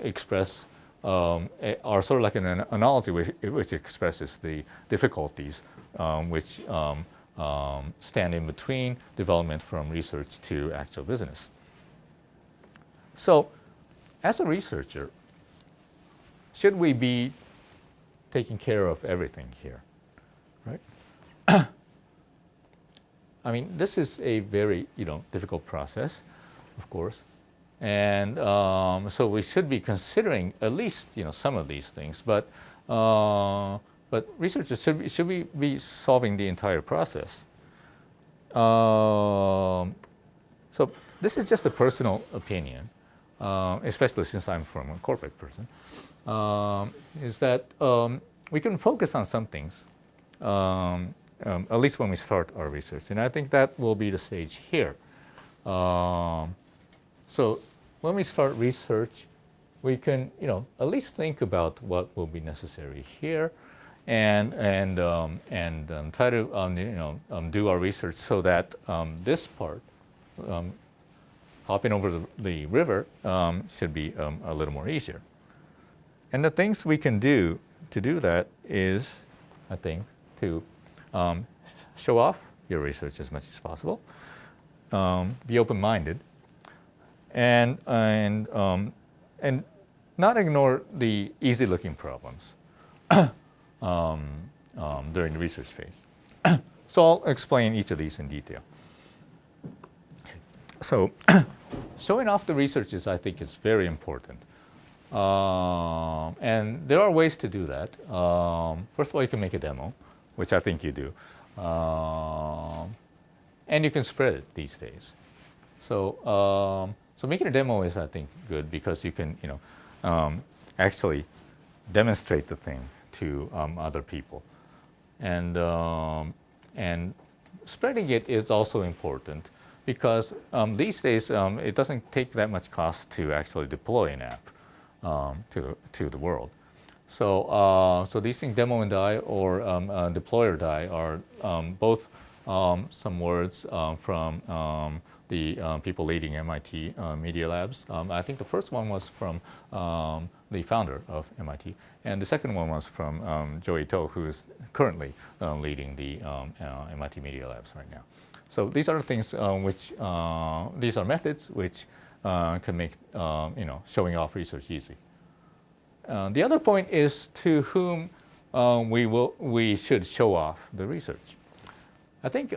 express are sort of like an analogy which expresses the difficulties which stand in between development from research to actual business. So, as a researcher, should we be taking care of everything here, right? I mean, this is a very difficult process, of course, and so we should be considering at least some of these things. But researchers should we be solving the entire process? So this is just a personal opinion, especially since I'm from a corporate person. Is that we can focus on some things at least when we start our research. And I think that will be the stage here. So when we start research, we can, at least think about what will be necessary here, and try to do our research so that this part, hopping over the river, should be a little more easier. And the things we can do to do that is, I think, to show off your research as much as possible, be open-minded, and not ignore the easy-looking problems during the research phase. So I'll explain each of these in detail. So showing off the researches, I think, is very important. And there are ways to do that. First of all, you can make a demo, which I think you do. And you can spread it these days. So making a demo is, I think, good because you can, actually demonstrate the thing to other people. And spreading it is also important because these days it doesn't take that much cost to actually deploy an app to the world. So these things, demo and die or deploy or die, are both some words from the people leading MIT Media Labs. I think the first one was from the founder of MIT, and the second one was from Joey To, who is currently leading the MIT Media Labs right now. So these are the things these are methods which can make showing off research easy. The other point is to whom we should show off the research. I think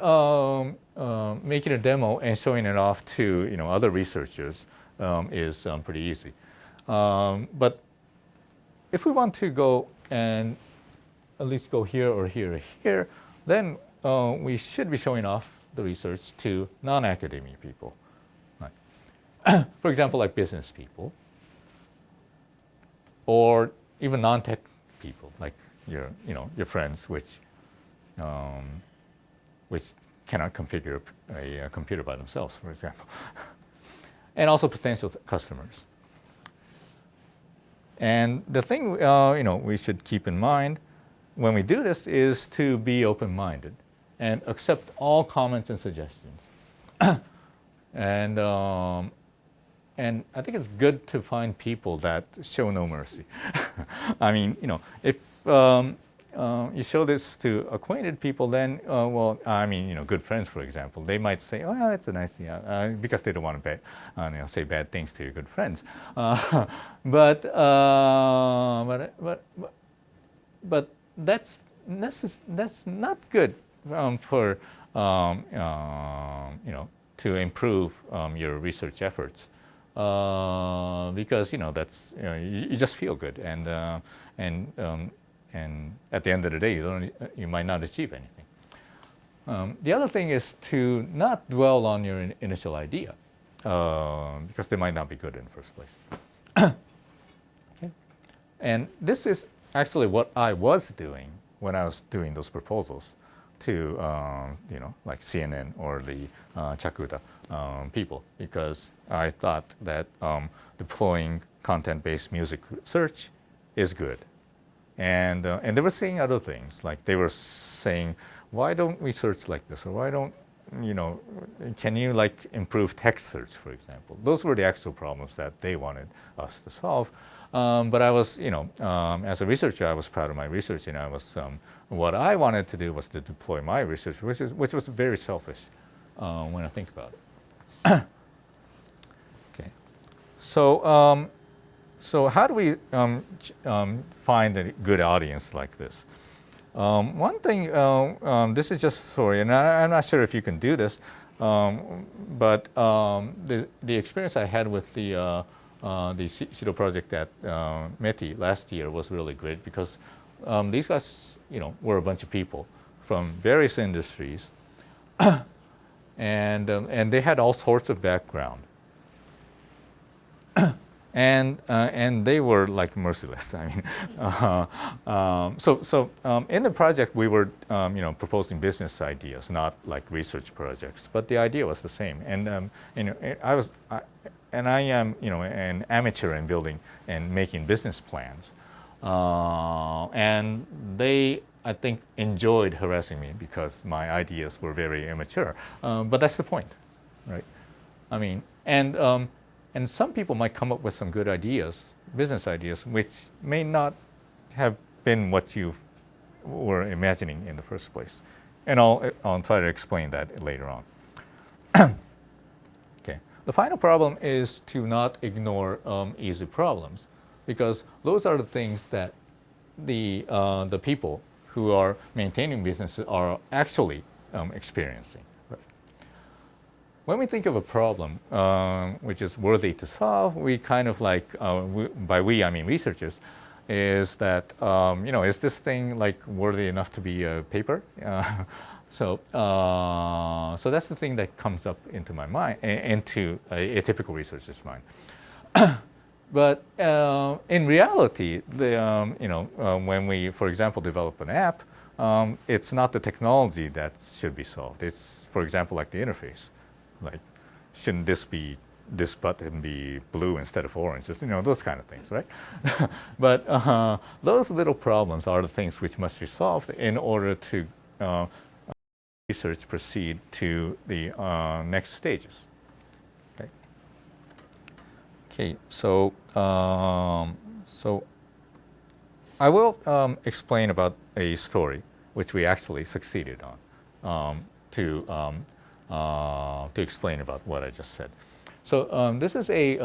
making a demo and showing it off to other researchers is pretty easy. But if we want to go and at least go here or here or here, then we should be showing off the research to non-academic people. Right. For example, like business people, or even non-tech people, like your friends, which cannot configure a computer by themselves, for example, and also potential customers. And the thing we should keep in mind when we do this is to be open-minded and accept all comments and suggestions. And I think it's good to find people that show no mercy. I mean, if you show this to acquainted people, then, good friends, for example, they might say, "Oh, yeah, it's a nice thing," because they don't want to say bad things to your good friends. But that's not good for to improve your research efforts. Because that's you just feel good, and at the end of the day you might not achieve anything. The other thing is to not dwell on your initial idea, because they might not be good in the first place. Okay. And this is actually what I was doing when I was doing those proposals to like CNN or the Chakuta people, because I thought that deploying content-based music search is good, and they were saying other things, like they were saying, why don't we search like this, or why don't can you like improve text search, for example? Those were the actual problems that they wanted us to solve. But I was, as a researcher, I was proud of my research, and I was what I wanted to do was to deploy my research, which was very selfish when I think about it. Okay, so how do we find a good audience like this? One thing, this is just a story, and I'm not sure if you can do this, but the experience I had with the Shiro project at METI last year was really great, because these guys, were a bunch of people from various industries, and they had all sorts of background. and they were like merciless. I mean, in the project we were proposing business ideas, not like research projects, but the idea was the same. And I am an amateur in building and making business plans, and they, I think, enjoyed harassing me because my ideas were very immature. But that's the point, right? I mean, and some people might come up with some good ideas, business ideas, which may not have been what you were imagining in the first place. And I'll try to explain that later on. Okay. The final problem is to not ignore easy problems, because those are the things that the people who are maintaining businesses are actually experiencing. When we think of a problem which is worthy to solve, we kind of like, by we I mean researchers, is that is this thing like worthy enough to be a paper? So that's the thing that comes up into my mind, into a typical researcher's mind. But in reality, when we, for example, develop an app, it's not the technology that should be solved. It's, for example, like the interface. Like, shouldn't this button be blue instead of orange? Just, those kind of things, right? But those little problems are the things which must be solved in order to research proceed to the next stages. Okay. Okay. So I will explain about a story which we actually succeeded on to explain about what I just said. So this is a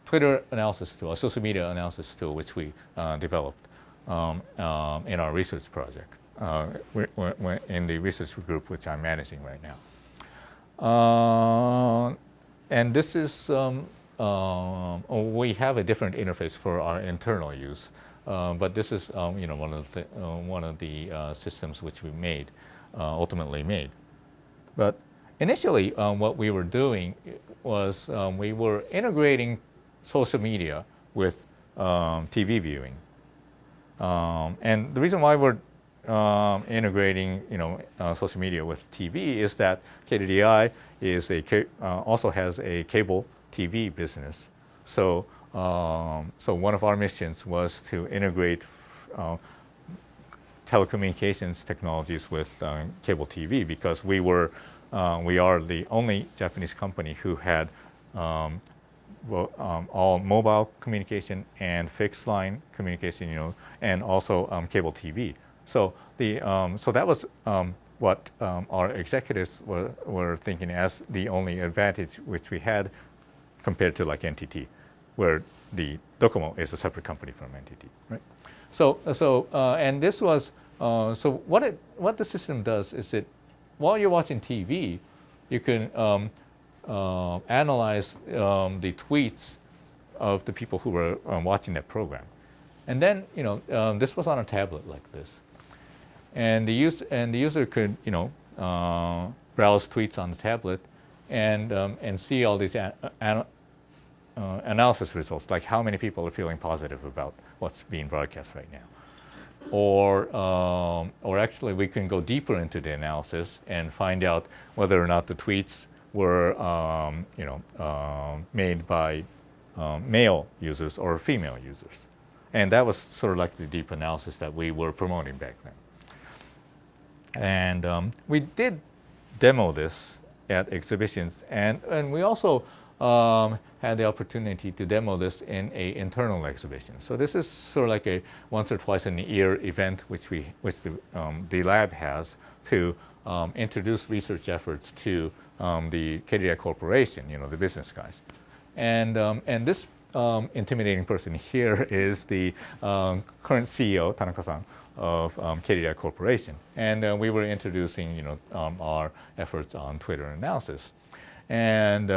Twitter analysis tool, a social media analysis tool, which we developed in our research project, in the research group which I'm managing right now. And this is, we have a different interface for our internal use, but this is one of the systems which we made, ultimately made. But initially, what we were doing was we were integrating social media with TV viewing. And the reason why we're integrating social media with TV is that KDDI is also has a cable TV business. So one of our missions was to integrate telecommunications technologies with cable TV, because we are the only Japanese company who had all mobile communication and fixed line communication, and also cable TV. So that was what our executives were thinking as the only advantage which we had compared to like NTT, where the Docomo is a separate company from NTT, right? And this was what the system does is that while you're watching TV, you can analyze the tweets of the people who were watching that program, and then this was on a tablet like this, and the user could browse tweets on the tablet and see all these analysis results, like how many people are feeling positive about what's being broadcast right now. Or actually, we can go deeper into the analysis and find out whether or not the tweets were, made by male users or female users, and that was sort of like the deep analysis that we were promoting back then. And we did demo this at exhibitions, and we also had the opportunity to demo this in an internal exhibition. So this is sort of like a once or twice in a year event which the lab has to introduce research efforts to the KDDI Corporation, the business guys. And this intimidating person here is the current CEO, Tanaka-san, of KDDI Corporation. And we were introducing our efforts on Twitter analysis. And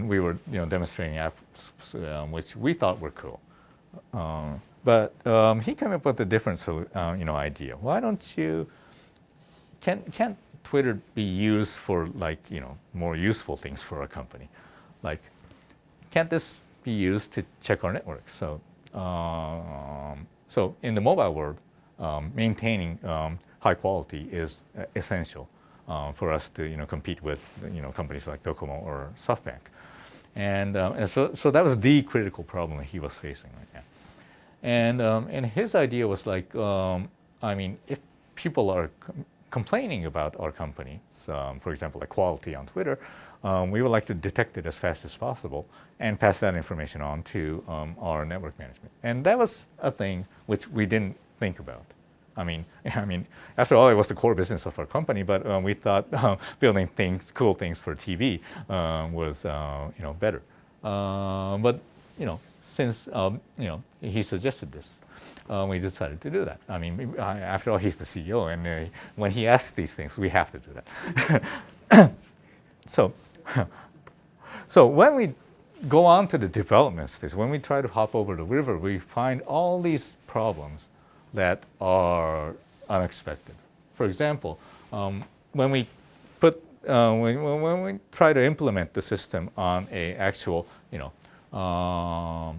we were demonstrating apps which we thought were cool, but he came up with a different idea. Why don't you can't Twitter be used for like more useful things for a company? Like, can't this be used to check our network. So, so in the mobile world, maintaining high quality is essential for us to compete with companies like Docomo or SoftBank. And so that was the critical problem that he was facing right now. And his idea was like, I mean, if people are complaining about our company, so, for example, like quality on Twitter, we would like to detect it as fast as possible and pass that information on to our network management. And that was a thing which we didn't think about. I mean, after all, it was the core business of our company, but we thought building cool things for TV was, better. But since he suggested this, we decided to do that. I mean, after all, he's the CEO, and when he asks these things, we have to do that. So when we go on to the development stage, when we try to hop over the river, we find all these problems that are unexpected. For example, when we when we try to implement the system on a actual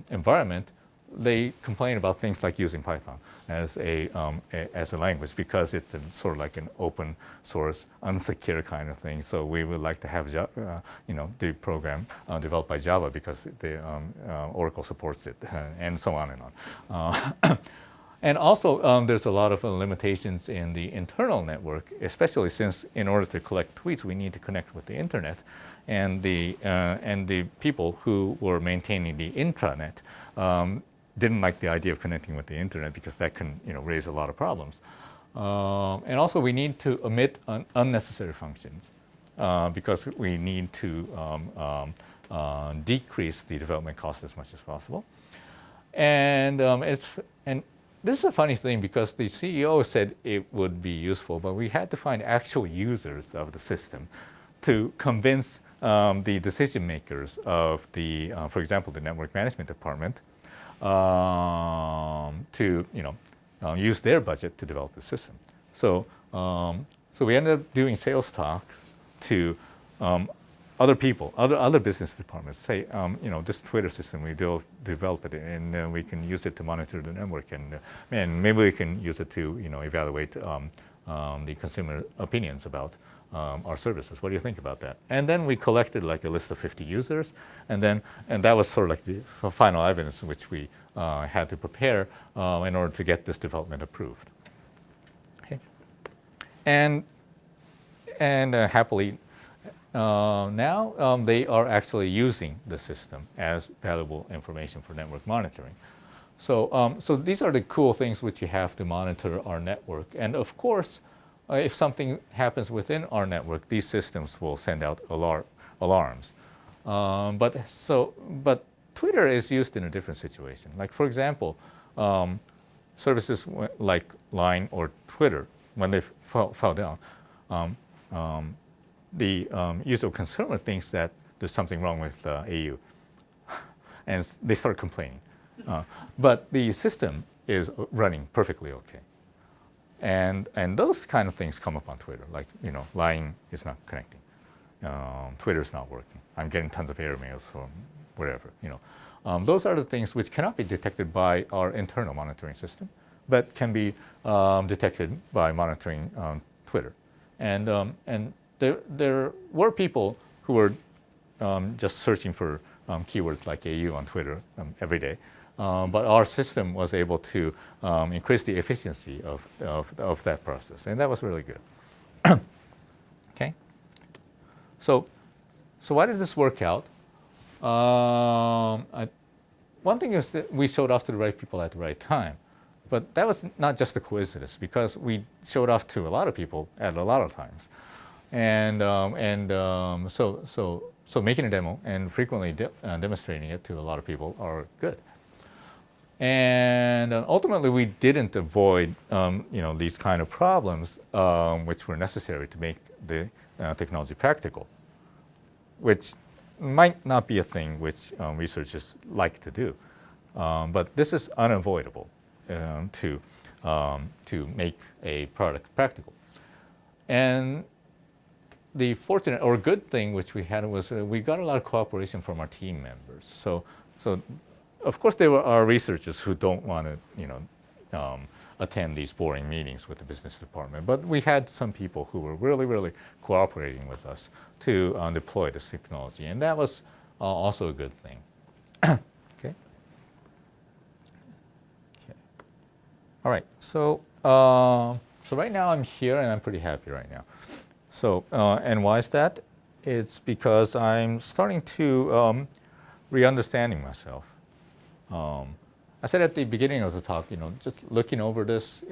environment, they complain about things like using Python as a language because it's sort of like an open source, unsecure kind of thing. So we would like to have the program developed by Java because the Oracle supports it, and so on and on. And also, there's a lot of limitations in the internal network, especially since in order to collect tweets, we need to connect with the internet, and the people who were maintaining the intranet didn't like the idea of connecting with the internet because that can raise a lot of problems. And also, we need to omit unnecessary functions because we need to decrease the development cost as much as possible. And this is a funny thing because the CEO said it would be useful, but we had to find actual users of the system to convince the decision makers of the, for example, the network management department to use their budget to develop the system. So we ended up doing sales talk to other people, other business departments. Say, this Twitter system, we develop it, and we can use it to monitor the network, and maybe we can use it to evaluate the consumer opinions about our services. What do you think about that? And then we collected like a list of 50 users, and that was sort of like the final evidence which we had to prepare in order to get this development approved. Okay. And happily, now they are actually using the system as valuable information for network monitoring. So these are the cool things which you have to monitor our network. And of course, if something happens within our network, these systems will send out alarms. But Twitter is used in a different situation. Like for example, services like Line or Twitter, when they fall down, the user consumer thinks that there's something wrong with AU, and they start complaining. But the system is running perfectly okay. And those kind of things come up on Twitter, like Line is not connecting, Twitter's not working. I'm getting tons of error mails from wherever. Those are the things which cannot be detected by our internal monitoring system, but can be detected by monitoring Twitter. And there were people who were just searching for keywords like AU on Twitter every day. But our system was able to increase the efficiency of that process, and that was really good. Okay. So why did this work out? One thing is that we showed off to the right people at the right time, but that was not just a coincidence because we showed off to a lot of people at a lot of times, so making a demo and frequently demonstrating it to a lot of people are good. And ultimately, we didn't avoid these kind of problems which were necessary to make the technology practical, which might not be a thing which researchers like to do, but this is unavoidable to make a product practical. And the fortunate or good thing which we had was we got a lot of cooperation from our team members. So of course there are researchers who don't want to attend these boring meetings with the business department, but we had some people who were really cooperating with us to deploy this technology, and that was also a good thing. Okay. All right. So right now I'm here and I'm pretty happy right now. So and why is that? It's because I'm starting to re-understanding myself. I said at the beginning of the talk, just looking over this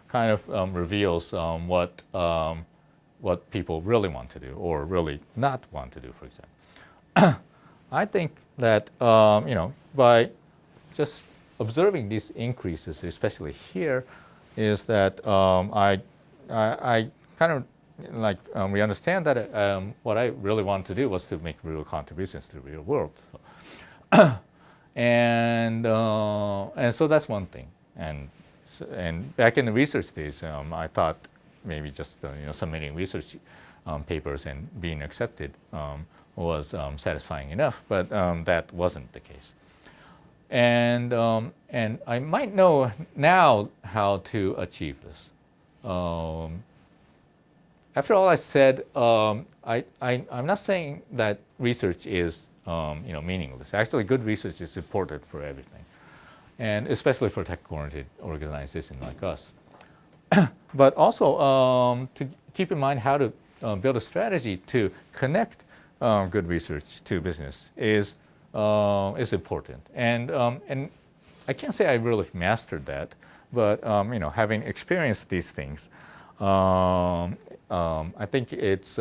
kind of reveals what people really want to do or really not want to do, for example. I think that by just observing these increases, especially here, is that I kind of we understand that what I really wanted to do was to make real contributions to the real world. So and so that's one thing. And back in the research days, I thought maybe just submitting research papers and being accepted was satisfying enough, but that wasn't the case. And I might know now how to achieve this. After all I said, I'm not saying that research is meaningless. Actually, good research is important for everything, and especially for tech-oriented organizations like us. But also to keep in mind how to build a strategy to connect good research to business is important. And I can't say I really mastered that, but having experienced these things, I think it's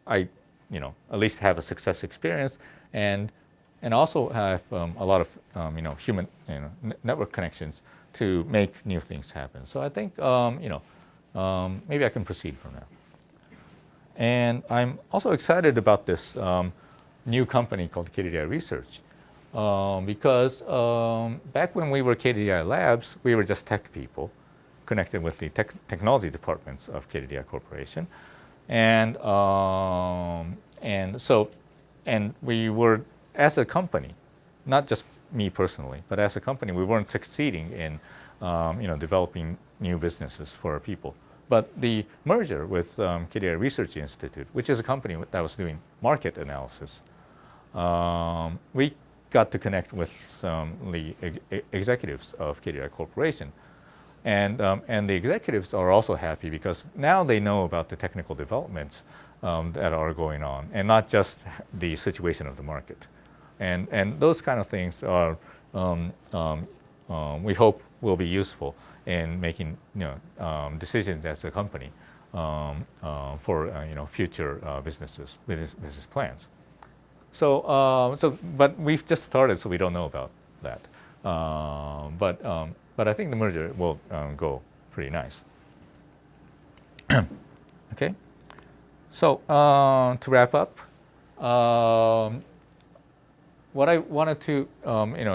I at least have a success experience and also have a lot of human network connections to make new things happen. So I think maybe I can proceed from now. And I'm also excited about this new company called KDDI Research because back when we were KDDI Labs, we were just tech people connected with the technology departments of KDDI Corporation, and we were, as a company, not just me personally, but as a company, we weren't succeeding in developing new businesses for our people. But the merger with KDDI Research Institute, which is a company that was doing market analysis, we got to connect with the executives of KDDI Corporation. And the executives are also happy because now they know about the technical developments that are going on, and not just the situation of the market. And those kind of things are, we hope, will be useful in making decisions as a company for future business plans. But we've just started, so we don't know about that. But I think the merger will go pretty nice. Okay, so to wrap up, what I wanted to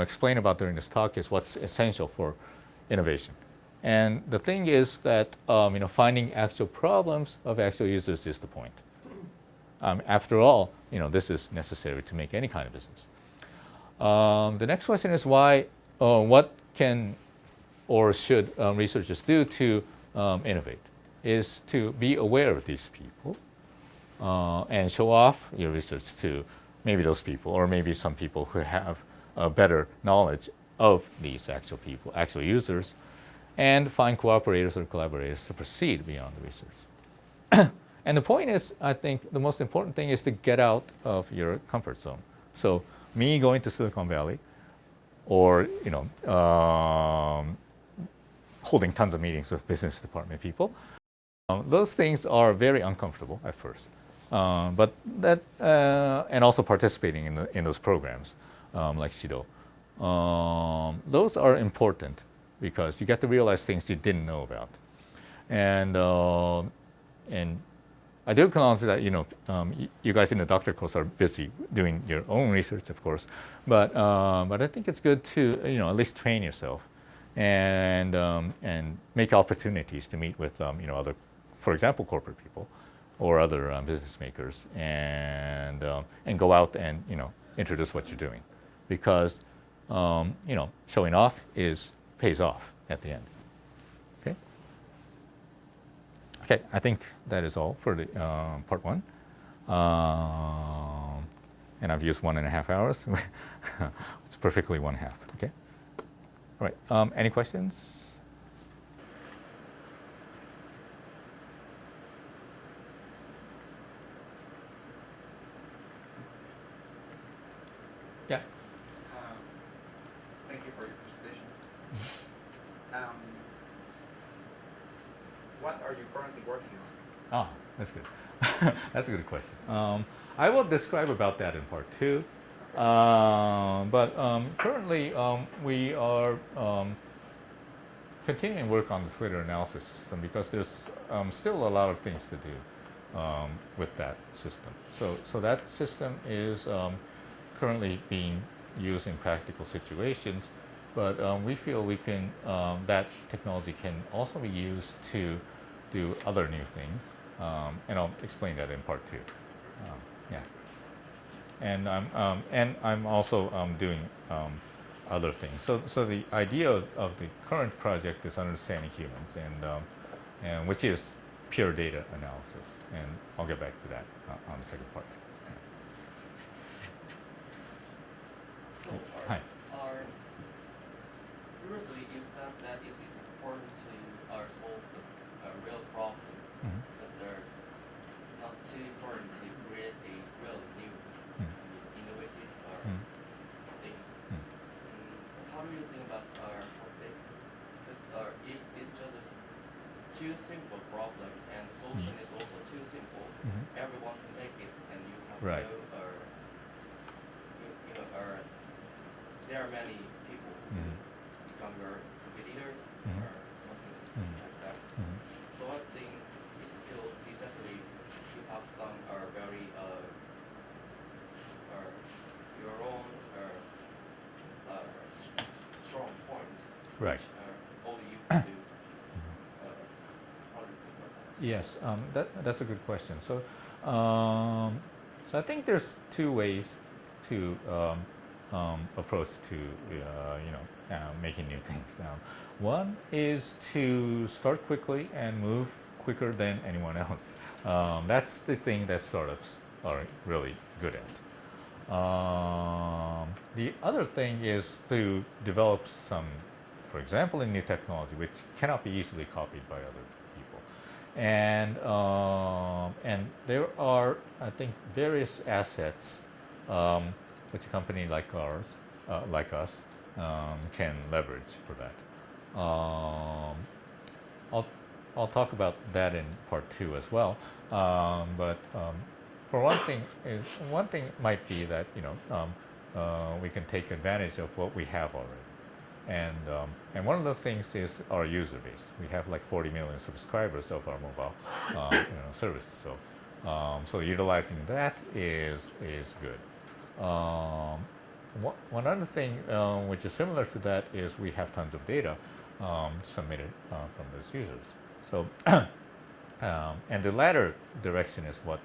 explain about during this talk is what's essential for innovation. And the thing is that finding actual problems of actual users is the point. After all, this is necessary to make any kind of business. The next question is why, what can or should researchers do to innovate? Is to be aware of these people and show off your research to maybe those people, or maybe some people who have better knowledge of these actual people, actual users, and find cooperators or collaborators to proceed beyond the research. And the point is, I think the most important thing is to get out of your comfort zone. So me going to Silicon Valley, or holding tons of meetings with business department people, those things are very uncomfortable at first. But that, and also participating in those programs like Shido, those are important because you get to realize things you didn't know about. And I do acknowledge that you guys in the doctor course are busy doing your own research, of course, but I think it's good to at least train yourself and make opportunities to meet with other for example, corporate people or other business makers, and go out and introduce what you're doing, because showing off pays off at the end. Okay. Okay, I think that is all for the part one. And I've used 1.5 hours. It's perfectly 1/2. Okay. All right. Any questions? Yeah. Thank you for your presentation. What are you currently working on? Ah, that's good. That's a good question. I will describe about that in part two. But currently, we are continuing work on the Twitter analysis system, because there's still a lot of things to do with that system. So that system is currently being used in practical situations, but we feel that technology can also be used to do other new things, and I'll explain that in part two. Yeah. And I'm also doing other things. So the idea of the current project is understanding humans, and which is pure data analysis. And I'll get back to that on the second part. So Hi. Previously you said that it is important to solve the real problem, Mhm. but they're not too important to create a real new, innovative Mm. thing. Mm. How do you think about because if it's just a too simple problem and the solution is also too simple, Mhm. everyone can make it, and you have Right. there are many people who Mhm. become your competitors Mhm. or something Mhm. like that. Mhm. So I think it's still necessary to have some very your own strong point, Right. which only you can do. How do you think about that? Yes, that's a good question. So I think there's two ways to approach to making new things. One is to start quickly and move quicker than anyone else. That's the thing that startups are really good at. The other thing is to develop some, for example, a new technology which cannot be easily copied by other people. And there are, I think, various assets which a company like us, can leverage for that. I'll talk about that in part two as well. But for one thing might be that we can take advantage of what we have already. And one of the things is our user base. We have like 40 million subscribers of our mobile service. So utilizing that is good. One other thing which is similar to that is we have tons of data submitted from those users. So and the latter direction is what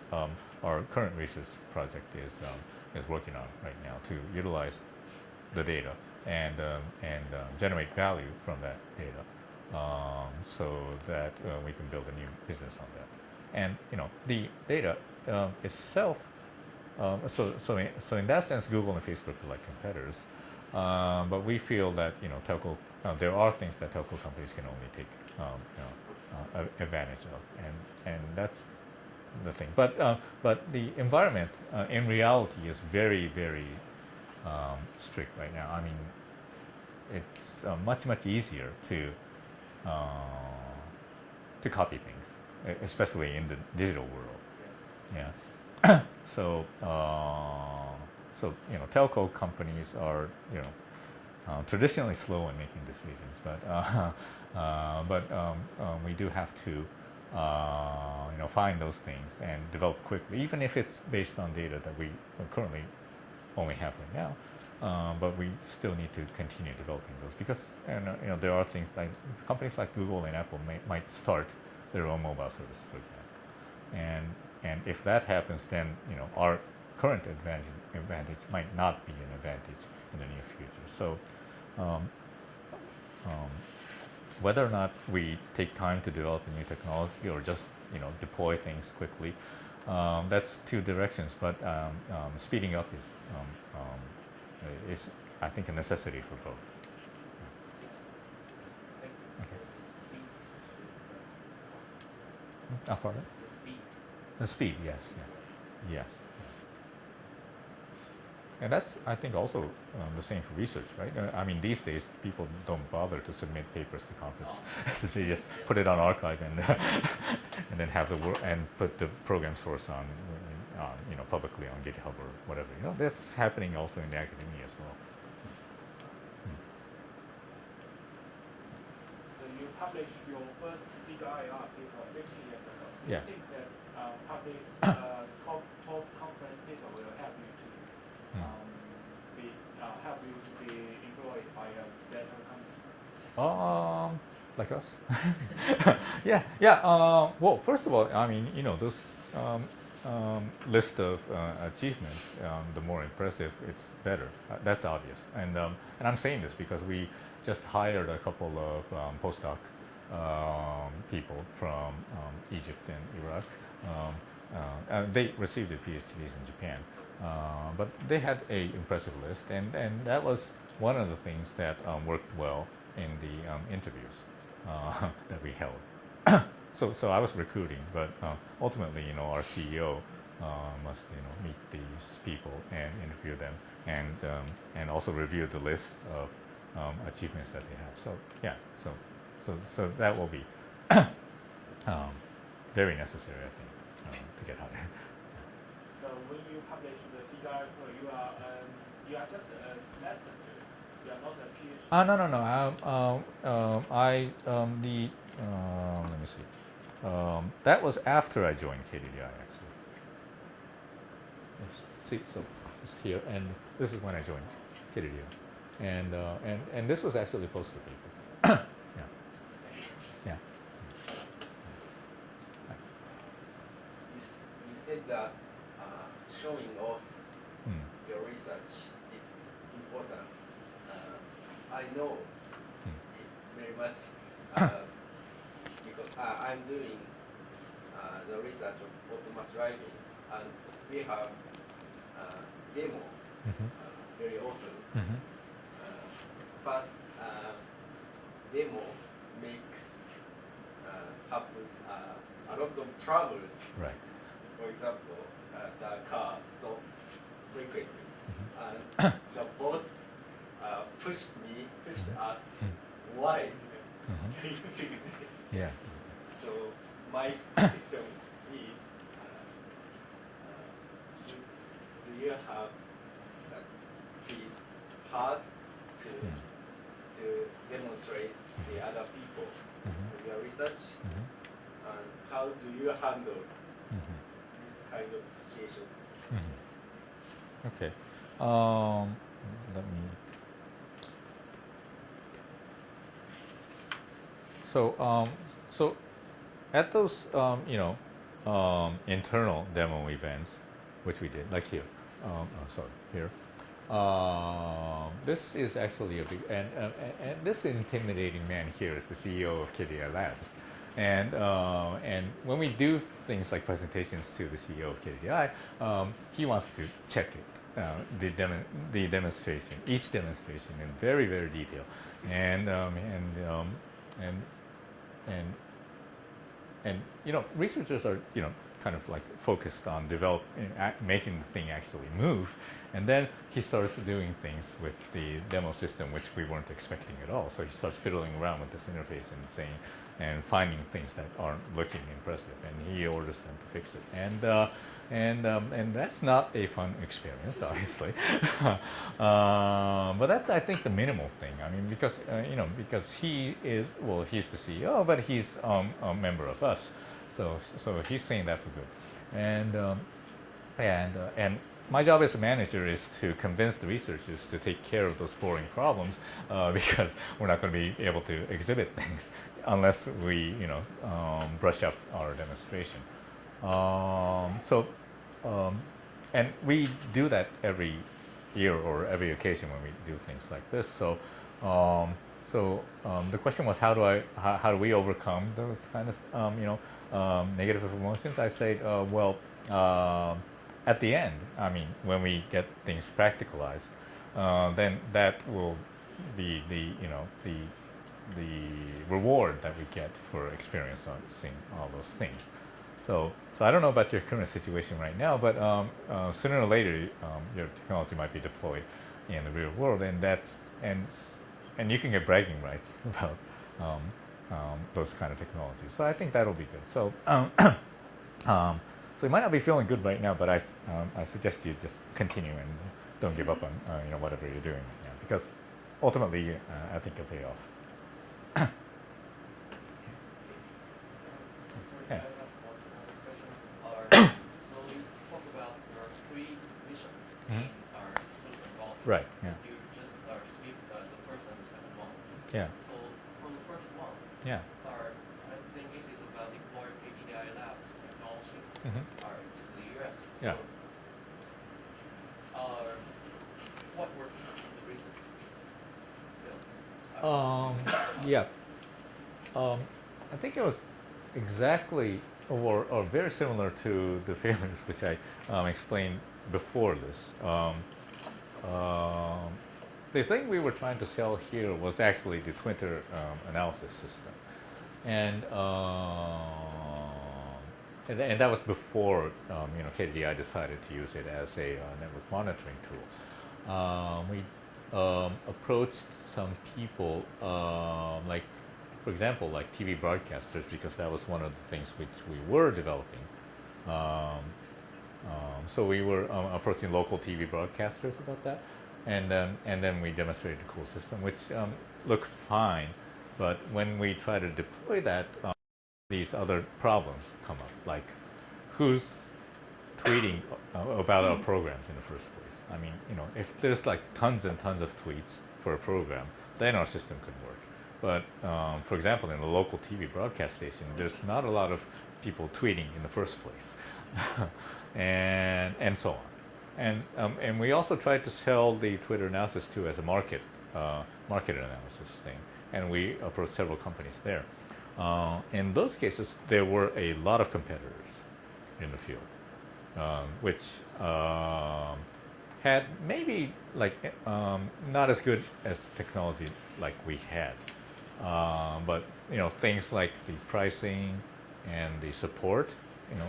our current research project is working on right now, to utilize the data and generate value from that data, so that we can build a new business on that. And the data itself. So in that sense, Google and Facebook are like competitors, but we feel that there are things that telco companies can only take advantage of, and that's the thing. But the environment in reality is very, very strict right now. I mean, it's much easier to copy things, especially in the digital world. Yes. Yeah. So telco companies are traditionally slow in making decisions, but we do have to find those things and develop quickly, even if it's based on data that we currently only have right now. But we still need to continue developing those, because there are things like companies like Google and Apple might start their own mobile service, for example. And if that happens, then our current advantage might not be an advantage in the near future. So whether or not we take time to develop a new technology or just deploy things quickly, that's two directions. But speeding up is I think a necessity for both. Pardon? The speed. The speed, yes, yes. And that's, I think, also the same for research, right? I mean, these days people don't bother to submit papers to conference; they just put it on archive and and then have and put the program source on, publicly on GitHub or whatever. That's happening also in the academia as well. So you published your first CIR paper 15 years ago. Do Yeah. you think that public talk conference paper will help you to help you to be employed by a better company? Like us? Yeah. Well, first of all, I mean, those list of achievements, the more impressive, it's better. That's obvious. And I'm saying this because we just hired a couple of postdoc people from Egypt and Iraq. They received their PhDs in Japan, but they had an impressive list, and that was one of the things that worked well in the interviews that we held. So I was recruiting, but ultimately, our CEO must meet these people and interview them, and also review the list of achievements that they have. So yeah, so that will be very necessary, I think, to get hired. So when you publish the CIR paper, you are just a master's student. You are not a PhD. No. Let me see. That was after I joined KDDI, actually. See, so it's here, and this is when I joined KDDI, and this was actually a poster paper. Yeah. You said that showing off Hmm. your research is important. I know it very much because I'm doing the research of autonomous driving, and we have demo Mhm. very often. Mhm. But demo makes happens a lot of troubles. Right. For example, the car stops frequently, Mhm. and the boss pushed us. Why Mhm. do you do this? Yeah. So my question is, do you have feel hard to demonstrate the other people with your research, Mhm. and how do you handle Mhm. this kind of situation? Mhm. Okay. Let me. So at those internal demo events, which we did, like here. Here. This is actually a big, and this intimidating man here is the CEO of KDDI Labs, and when we do things like presentations to the CEO of KDDI, he wants to check it, the demonstration, each demonstration in very very detail, and researchers are kind of like focused on making the thing actually move, and then he starts doing things with the demo system which we weren't expecting at all. So he starts fiddling around with this interface and finding things that aren't looking impressive, and he orders them to fix it. And that's not a fun experience, obviously. But that's, I think, the minimal thing. I mean, because he's the CEO, but he's a member of us, so he's saying that for good. And my job as a manager is to convince the researchers to take care of those boring problems, because we're not going to be able to exhibit things. unless we brush up our demonstration. And we do that every year or every occasion when we do things like this. The question was, how do we overcome those kind of negative emotions? I say, at the end, I mean, when we get things practicalized, then that will be the reward that we get for experiencing all those things. So I don't know about your current situation right now, but sooner or later, your technology might be deployed in the real world, and you can get bragging rights about those kind of technologies. So I think that'll be good. So so you might not be feeling good right now, but I suggest you just continue and don't give up on whatever you're doing right now, because ultimately I think it'll pay off. Yeah. So you talk about there are three missions Mhm. in our silicon valley. Right. Yeah. You just speak the first and the second one. Yeah. So for the first one, Yeah. I think it is about deploy KDDI labs technology Mhm. to the US. Yeah. So, what were the reasons built? Yeah. I think it was exactly or very similar to the failures which I explained before this. The thing we were trying to sell here was actually the Twitter analysis system, and that was before KDDI decided to use it as a network monitoring tool. We approached some people, like, for example, like TV broadcasters, because that was one of the things which we were developing. So we were approaching local TV broadcasters about that, and then we demonstrated a cool system, which looked fine. But when we try to deploy that, these other problems come up, like who's tweeting about our programs in the first place. I mean, if there's like tons and tons of tweets for a program, then our system could work. But for example, in a local TV broadcast station, there's not a lot of people tweeting in the first place, and so on. And we also tried to sell the Twitter analysis too as a market analysis thing, and we approached several companies there. In those cases, there were a lot of competitors in the field, which had maybe like not as good as technology like we had, but things like the pricing and the support.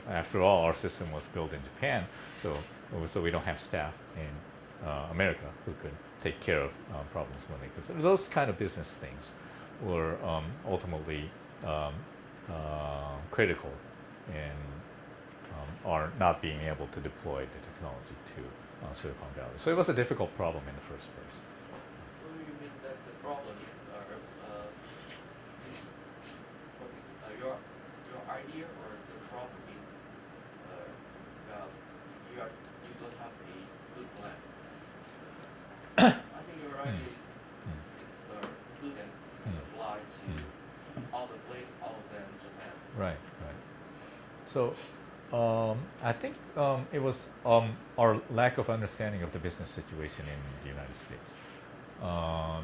After all, our system was built in Japan, so we don't have staff in America who could take care of problems when they could. Those kind of business things were ultimately critical in our not being able to deploy the technology to Silicon Valley. So it was a difficult problem in the first place. So you mean that the problem is your idea, or the problem is that you don't have a good plan? I think your idea is good and apply to other places other than Japan. Right. So I think it was our lack of understanding of the business situation in the United States,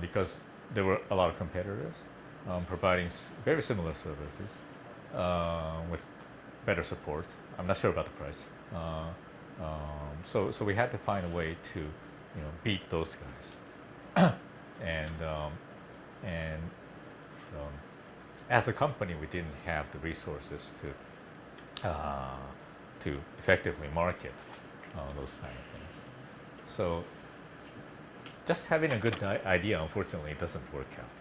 because there were a lot of competitors providing very similar services with better support. I'm not sure about the price. So we had to find a way to beat those guys, and as a company, we didn't have the resources to effectively market those kind of things. So just having a good idea, unfortunately, doesn't work out.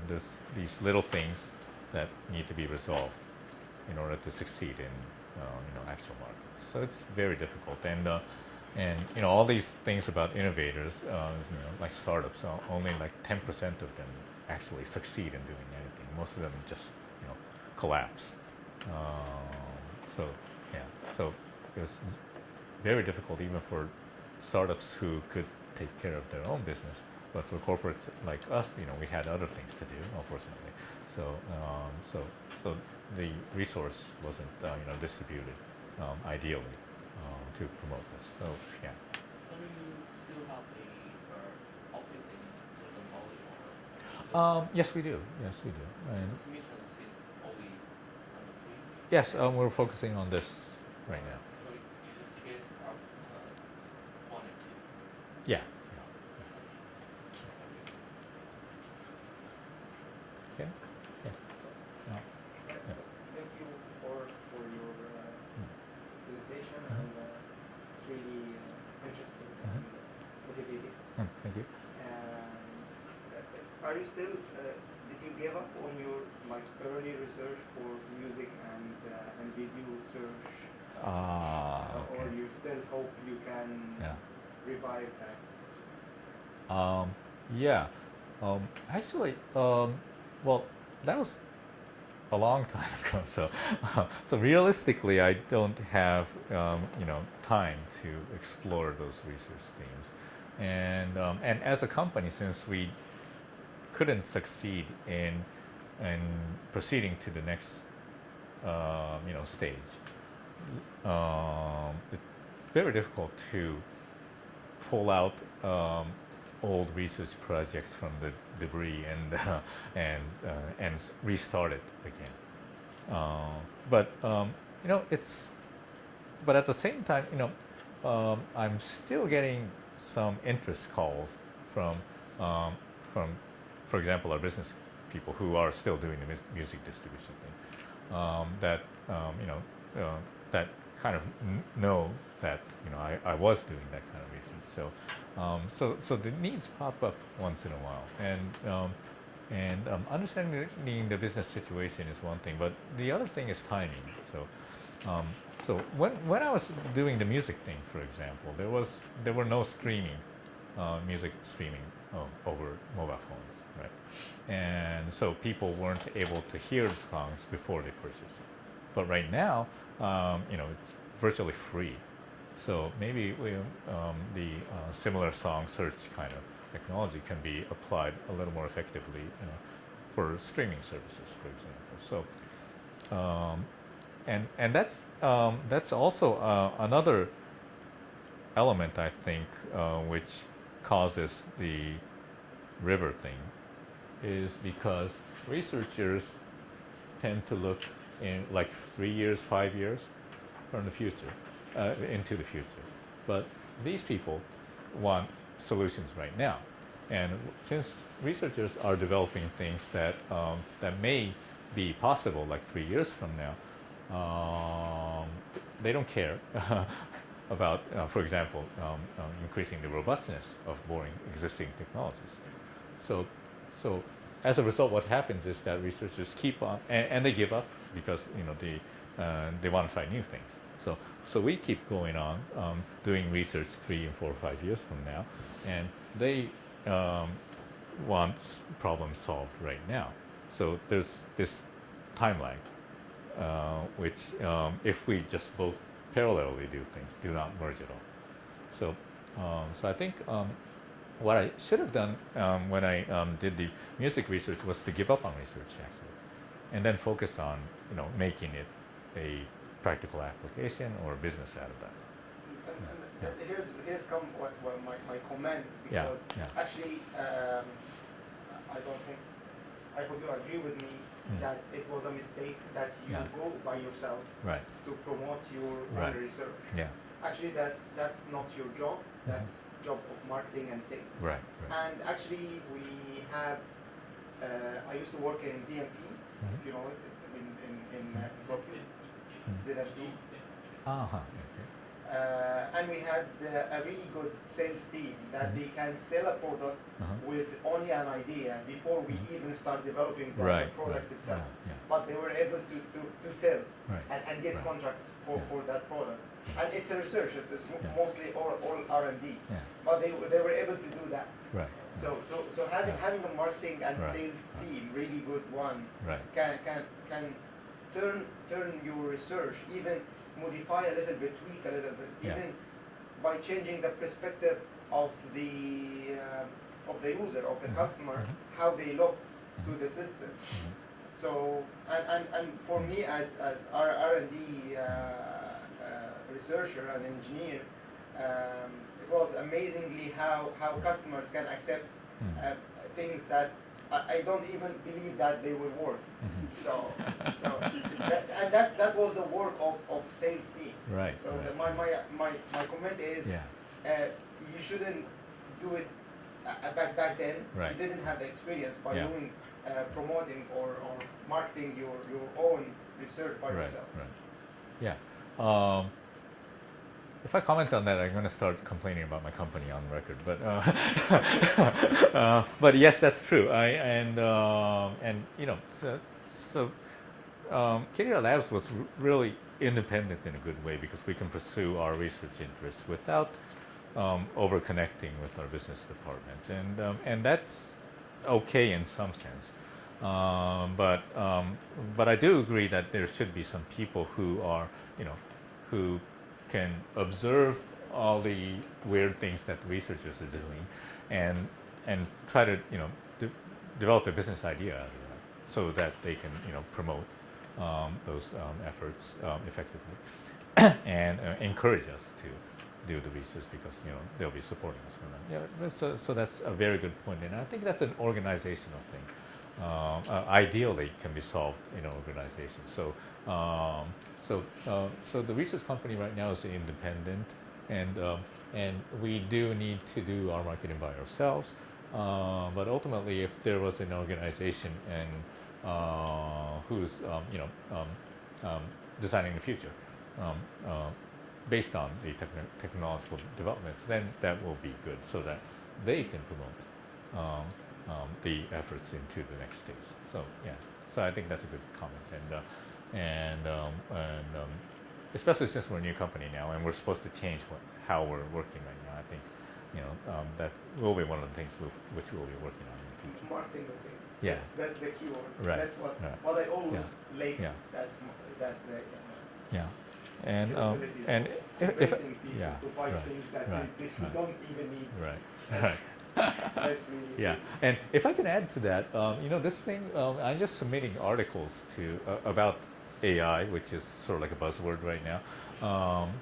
There's these little things that need to be resolved in order to succeed in actual markets. So it's very difficult, and all these things about innovators, like startups, only like 10% of them actually succeed in doing anything. Most of them just collapse. So it was very difficult even for startups who could take care of their own business. But for corporates like us, we had other things to do, unfortunately. So the resource wasn't distributed ideally to promote this. So yeah. So do you still have a office in Silicon Valley or Yes, we do. Yes, we do. And this mission is only on the free? yes, we're focusing on this right now. So you just gave up 1 and 2. Yeah. Okay. Yeah. Yeah. Thank you for your presentation, and it's really interesting and motivating. Thank you. Are you still? Did you give up on your early research for music and video search, or Okay. you still hope you can Yeah. revive that? Yeah. Actually, well, that was a long time ago. So realistically, I don't have time to explore those research themes, and as a company, since we couldn't succeed in proceeding to the next stage, it's very difficult to pull out old research projects from the debris and restart it again. But but at the same time, I'm still getting some interest calls from, for example, our business people who are still doing the music distribution thing. That kind of know that I was doing that kind of research. So the needs pop up once in a while, and understanding the business situation is one thing, but the other thing is timing. So when I was doing the music thing, for example, there were no music streaming over mobile phones, right? And so people weren't able to hear the songs before they purchased it. But right now, it's virtually free. So maybe the similar song search kind of technology can be applied a little more effectively, for streaming services, for example. So, and that's also another element, I think, which causes the river thing, is because researchers tend to look in like 3 years, 5 years from the future, into the future. But these people want solutions right now. And since researchers are developing things that may be possible like 3 years from now, they don't care about, for example, increasing the robustness of boring existing technologies. So as a result, what happens is that researchers keep on, and they give up because they want to try new things. So we keep going on doing research 3 and 4 or 5 years from now, and they want problems solved right now. So there's this time lag, which if we just both parallelly do things, do not merge at all. So I think what I should have done when I did the music research was to give up on research, actually, and then focus on making it a practical application or business out of that. And here's come my comment, because actually I don't think, I hope you agree with me that it was a mistake that you go by yourself to promote your own research. Yeah. Actually, that's not your job. That's job of marketing and sales. Right. And actually, we have. I used to work in ZMP, if you know it, in ZMP. And we had a really good sales team that they can sell a product with only an idea before we even start developing the product itself. But they were able to sell and get contracts for that product. And it's a research, it's mostly all R&D. But they were able to do that. So having a marketing and sales team, really good one, can turn your research, even modify a little bit, tweak a little bit, even by changing the perspective of the user, of the customer, how they look to the system. So and for me as R&D researcher and engineer, it was amazingly how customers can accept things that I don't even believe that they will work. So that was the work of sales team. Right. So right. my comment is, you shouldn't do it back then. Right. You didn't have the experience by Yeah. doing promoting or marketing your own research by Right. yourself. Right. Yeah. If I comment on that, I'm going to start complaining about my company on record. But yes, that's true. And you know, so KDDI Labs was really independent in a good way because we can pursue our research interests without over connecting with our business departments, and that's okay in some sense. But I do agree that there should be some people who are, you know, who can observe all the weird things that researchers are doing, and try to, you know, develop a business idea out of that, so that they can, you know, promote those efforts effectively, and encourage us to do the research because, you know, they'll be supporting us for that. Yeah, so that's a very good point, and I think that's an organizational thing. Ideally, can be solved in an organization. So the research company right now is independent, and we do need to do our marketing by ourselves. But ultimately, if there was an organization and who's you know, designing the future based on the technological developments, then that will be good, so that they can promote the efforts into the next stage. So yeah, so I think that's a good comment, and especially since we're a new company now and we're supposed to change how we're working right now. I think, you know, that will be one of the things which we'll be working on in the future. Marketing and sales. Yeah. That's the key word. Right. That's what Right. I always like. Yeah. That Yeah, and if convincing people yeah, to buy right, things that right, they right. don't even need. right, That's, right. that's really Yeah, and if I can add to that, you know, this thing, I'm just submitting articles to about AI, which is sort of like a buzzword right now,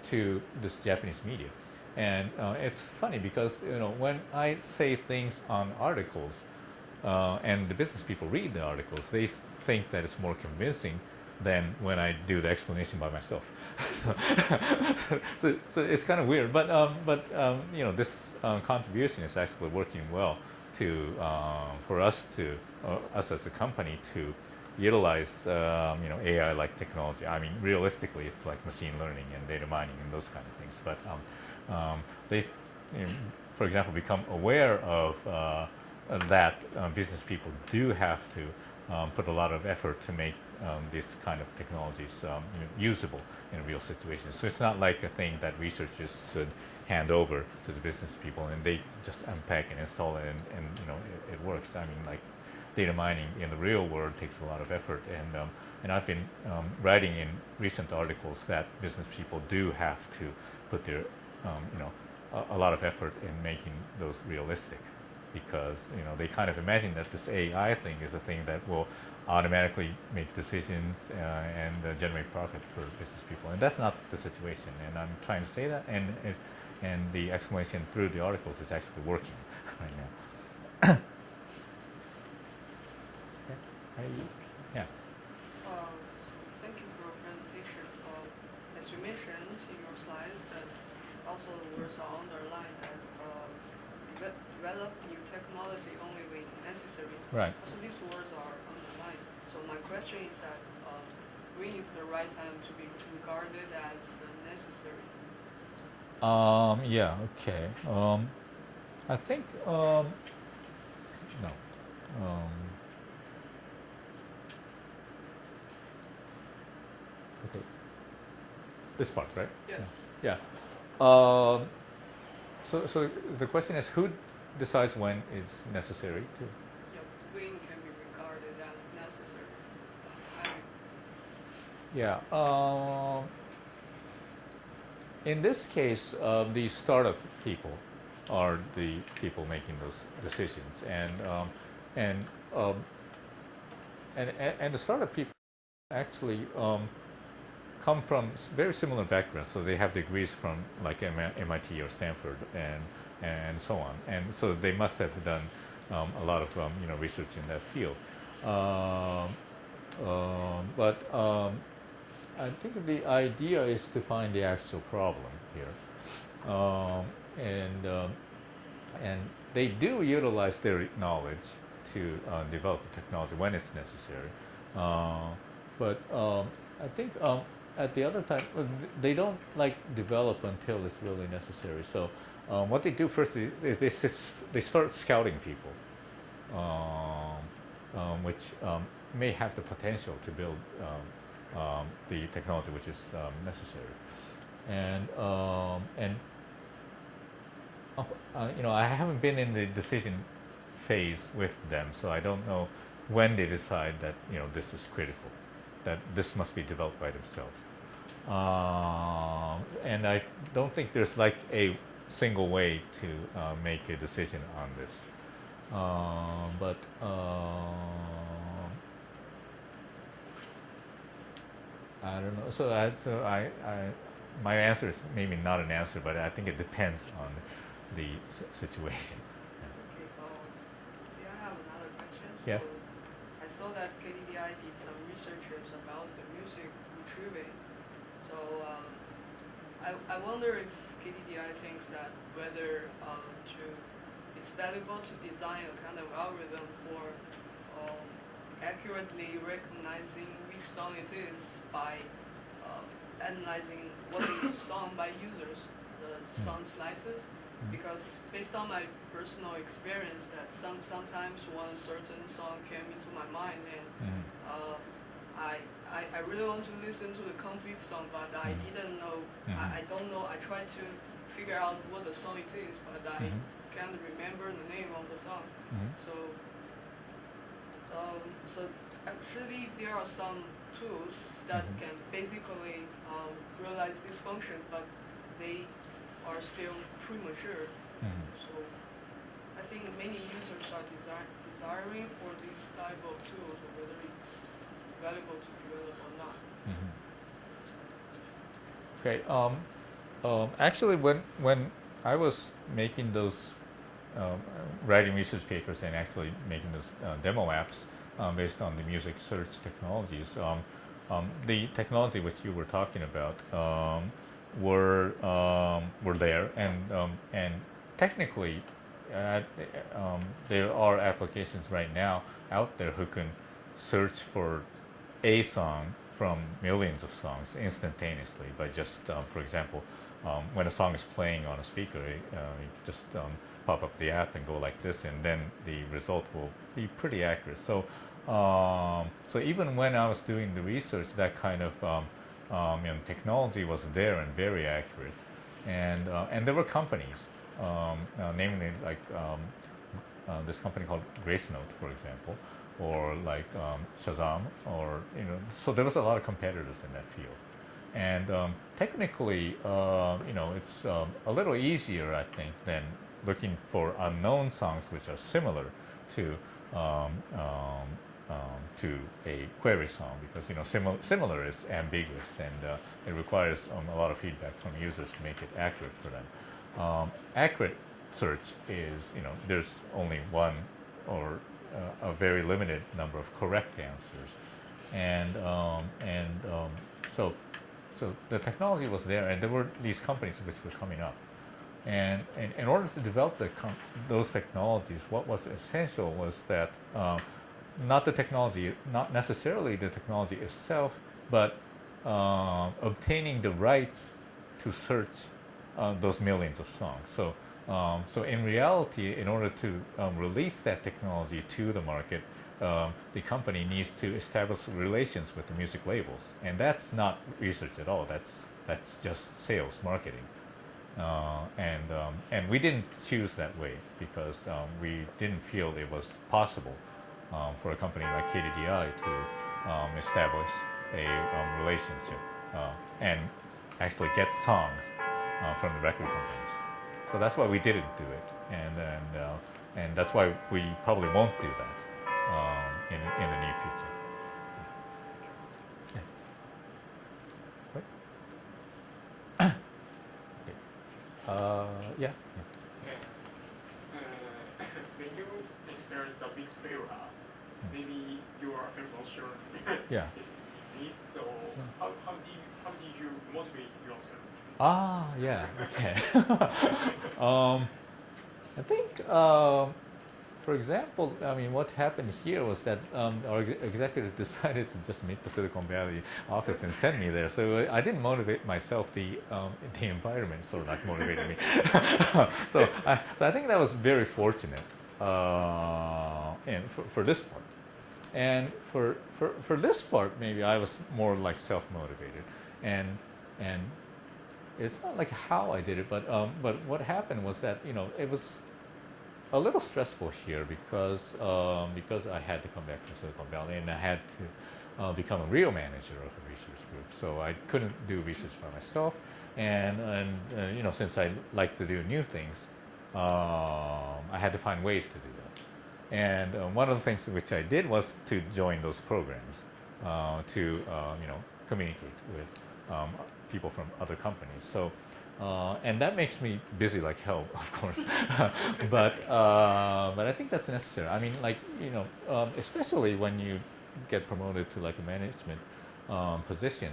to this Japanese media, and it's funny because, you know, when I say things on articles, and the business people read the articles, they think that it's more convincing than when I do the explanation by myself. so it's kind of weird, but you know, this contribution is actually working well to for us to us as a company to utilize you know, AI-like technology. I mean, realistically, it's like machine learning and data mining and those kind of things. But they, you know, for example, become aware of that business people do have to put a lot of effort to make these kind of technologies you know, usable in real situations. So it's not like a thing that researchers should hand over to the business people and they just unpack and install it, and you know, it works. I mean, like, data mining in the real world takes a lot of effort, and I've been writing in recent articles that business people do have to put their you know, a lot of effort in making those realistic, because, you know, they kind of imagine that this AI thing is a thing that will automatically make decisions and generate profit for business people, and that's not the situation. And I'm trying to say that, and the explanation through the articles is actually working right now. Yeah. Thank you for your presentation. As you mentioned in your slides, that also words are underlined that develop new technology only when necessary. Right. So these words are underlined. So my question is that when is the right time to be regarded as necessary? Yeah. Okay. I think no. Okay. This part, right? Yes. Yeah. So the question is, who decides when is necessary to? Yeah, when can be regarded as necessary? Yeah. In this case, the startup people are the people making those decisions, and and the startup people actually come from very similar backgrounds. So they have degrees from like MIT or Stanford and so on. And so they must have done a lot of research in that field. But I think the idea is to find the actual problem here, and they do utilize their knowledge to develop the technology when it's necessary. But I think at the other time they don't like develop until it's really necessary. So what they do first is they start scouting people, which may have the potential to build the technology which is necessary, and I haven't been in the decision phase with them, so I don't know when they decide that this is critical, that this must be developed by themselves, and I don't think there's like a single way to make a decision on this, but I don't know. So my answer is maybe not an answer, but I think it depends on the situation. Okay, yeah, I have another question. Yes. So I saw that KDDI did some researches about the music retrieving. So I wonder if KDDI thinks that whether it's valuable to design a kind of algorithm for accurately recognizing which song it is by analyzing what is sung by users, the song slices. Because based on my personal experience, that sometimes one certain song came into my mind, and I really want to listen to the complete song, but I didn't know. I don't know. I tried to figure out what the song it is, but I can't remember the name of the song. So actually there are some tools that can basically realize this function, but they are still premature. So I think many users are desiring for this type of tools, whether it's valuable to develop or not. Okay. Actually, when I was making those writing research papers and actually making those demo apps based on the music search technologies, the technology which you were talking about were there, and technically there are applications right now out there who can search for a song from millions of songs instantaneously by just, for example, when a song is playing on a speaker, you just pop up the app and go like this, and then the result will be pretty accurate. So even when I was doing the research, that kind of technology was there and very accurate, and there were companies, namely like this company called Gracenote, for example, or like Shazam, or so there was a lot of competitors in that field, and technically, it's a little easier, I think, than looking for unknown songs which are similar to a query song, because similar is ambiguous, and it requires a lot of feedback from users to make it accurate for them. Accurate search is there's only one or a very limited number of correct answers, and so the technology was there, and there were these companies which were coming up, and in order to develop those technologies, what was essential was that not the technology, not necessarily the technology itself, but obtaining the rights to search those millions of songs. So in reality, in order to release that technology to the market, the company needs to establish relations with the music labels, and that's not research at all. That's just sales, marketing, and we didn't choose that way because we didn't feel it was possible for a company like KDDI to establish a relationship and actually get songs from the record companies. So that's why we didn't do it, and that's why we probably won't do that in the near future. Yeah. When you experience the big failure, maybe your emotion Yeah. is so. How did you motivate yourself? Yeah. Okay. I think, for example, I mean, what happened here was that our executive decided to just meet the Silicon Valley office and send me there. So I didn't motivate myself. The environment sort of like motivated me. so I think that was very fortunate, and for this part. And for this part, maybe I was more like self-motivated, and it's not like how I did it, but what happened was that it was a little stressful here because I had to come back from Silicon Valley and I had to become a real manager of a research group. So I couldn't do research by myself, and since I like to do new things, I had to find ways to do that. And one of the things which I did was to join those programs to communicate with people from other companies. So. And that makes me busy like hell, of course. but I think that's necessary. I mean, like especially when you get promoted to like a management position,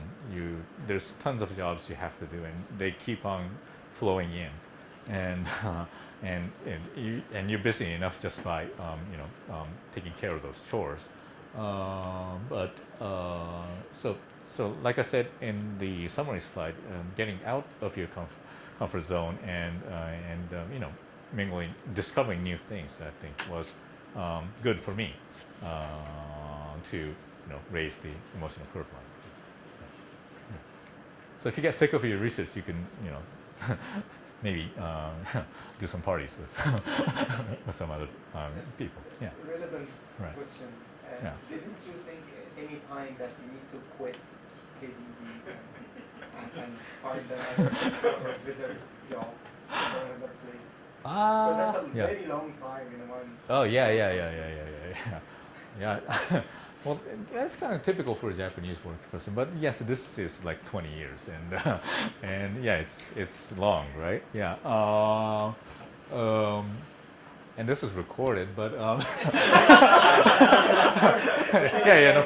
there's tons of jobs you have to do, and they keep on flowing in, and you're busy enough just by taking care of those chores. So like I said in the summary slide, getting out of your comfort zone and mingling, discovering new things, I think was good for me to raise the emotional curve line. Yeah. So if you get sick of your research, you can maybe do some parties with some other people. Yeah. Relevant Right. question. Yeah. Didn't you think any time that you need to quit KDDI and find another better job or another place? But that's a very long time in one. Oh yeah. Well, that's kind of typical for a Japanese work person. But yes, this is like 20 years, and yeah, it's long, right? Yeah. And this is recorded, but yeah, no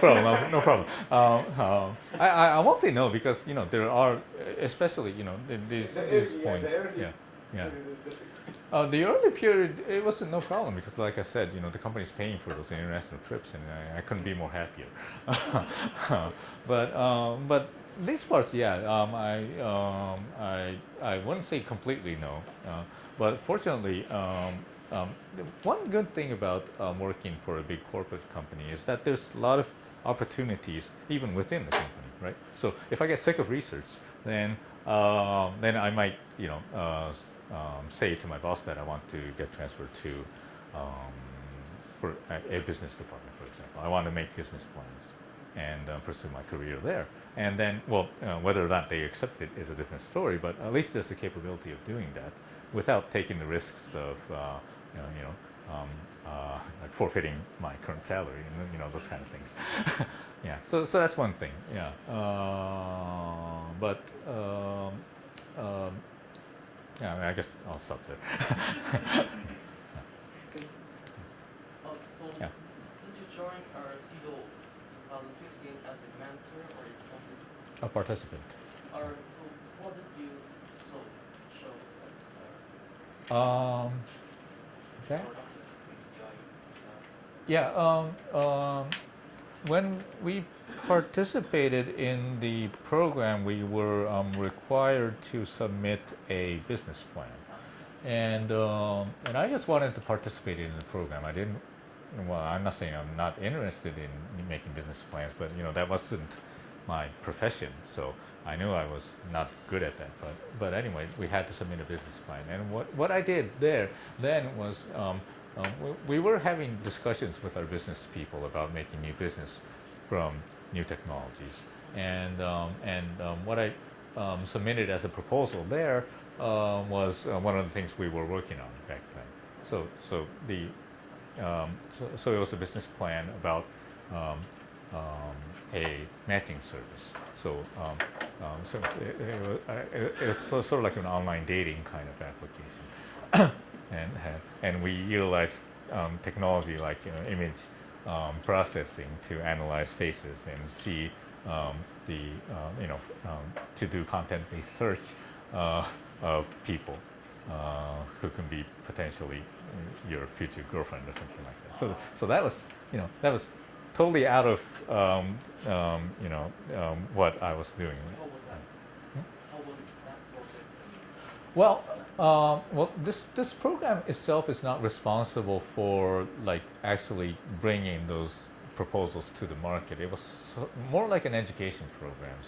problem. I won't say no because there are, especially these points. Yeah. The early period, it wasn't no problem because, like I said, the company's paying for those international trips, and I couldn't be more happier. But these parts, yeah, I wouldn't say completely no, but fortunately. One good thing about working for a big corporate company is that there's a lot of opportunities even within the company, right? So if I get sick of research, then I might say to my boss that I want to get transferred to for a business department, for example. I want to make business plans and pursue my career there. And then, whether or not they accept it is a different story, but at least there's the capability of doing that without taking the risks of like forfeiting my current salary and those kind of things. Yeah, so that's one thing. Yeah, yeah, I guess I'll stop there. So Yeah. did you join our CEDO 2015 as a mentor or a participant? A participant. So what did you show Okay. at Yeah. When we participated in the program, we were required to submit a business plan, and I just wanted to participate in the program. I didn't. Well, I'm not saying I'm not interested in making business plans, but that wasn't my profession, so I knew I was not good at that. But anyway, we had to submit a business plan, and what I did there then was. We were having discussions with our business people about making new business from new technologies, and what I submitted as a proposal there was one of the things we were working on back then. So it was a business plan about a matching service. So, it was sort of like an online dating kind of application, and we utilized technology like image processing to analyze faces and see to do content-based search of people who can be potentially your future girlfriend or something like that. So that was totally out of what I was doing. How was that? How was that project? Well, this program itself is not responsible for like actually bringing those proposals to the market. It was more like an education program.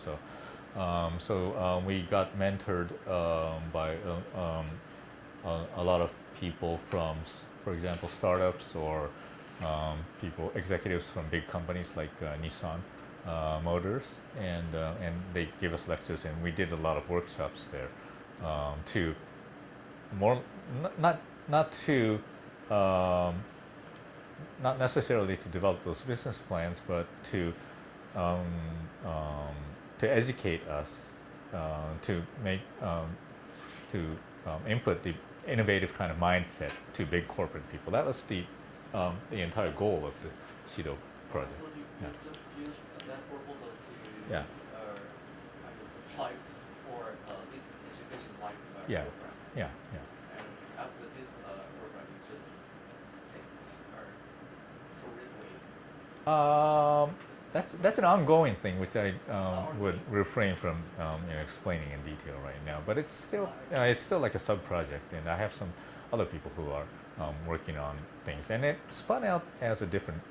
So we got mentored by a lot of people from, for example, startups or executives from big companies like Nissan Motors, and they gave us lectures, and we did a lot of workshops there to not necessarily to develop those business plans, but to educate us, to input the innovative kind of mindset to big corporate people. That was the entire goal of the Shido project. So you just used that proposal to Yeah. apply for this education-like Yeah. program. Yeah. And after this program, you just think or throw it away. That's an ongoing thing, which I would refrain from explaining in detail right now. But it's still like a sub project, and I have some other people who are working on things, and it spun out as a different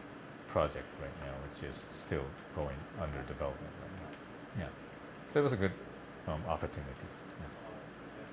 project right now, which is still going under development right now. Yeah, so it was a good opportunity.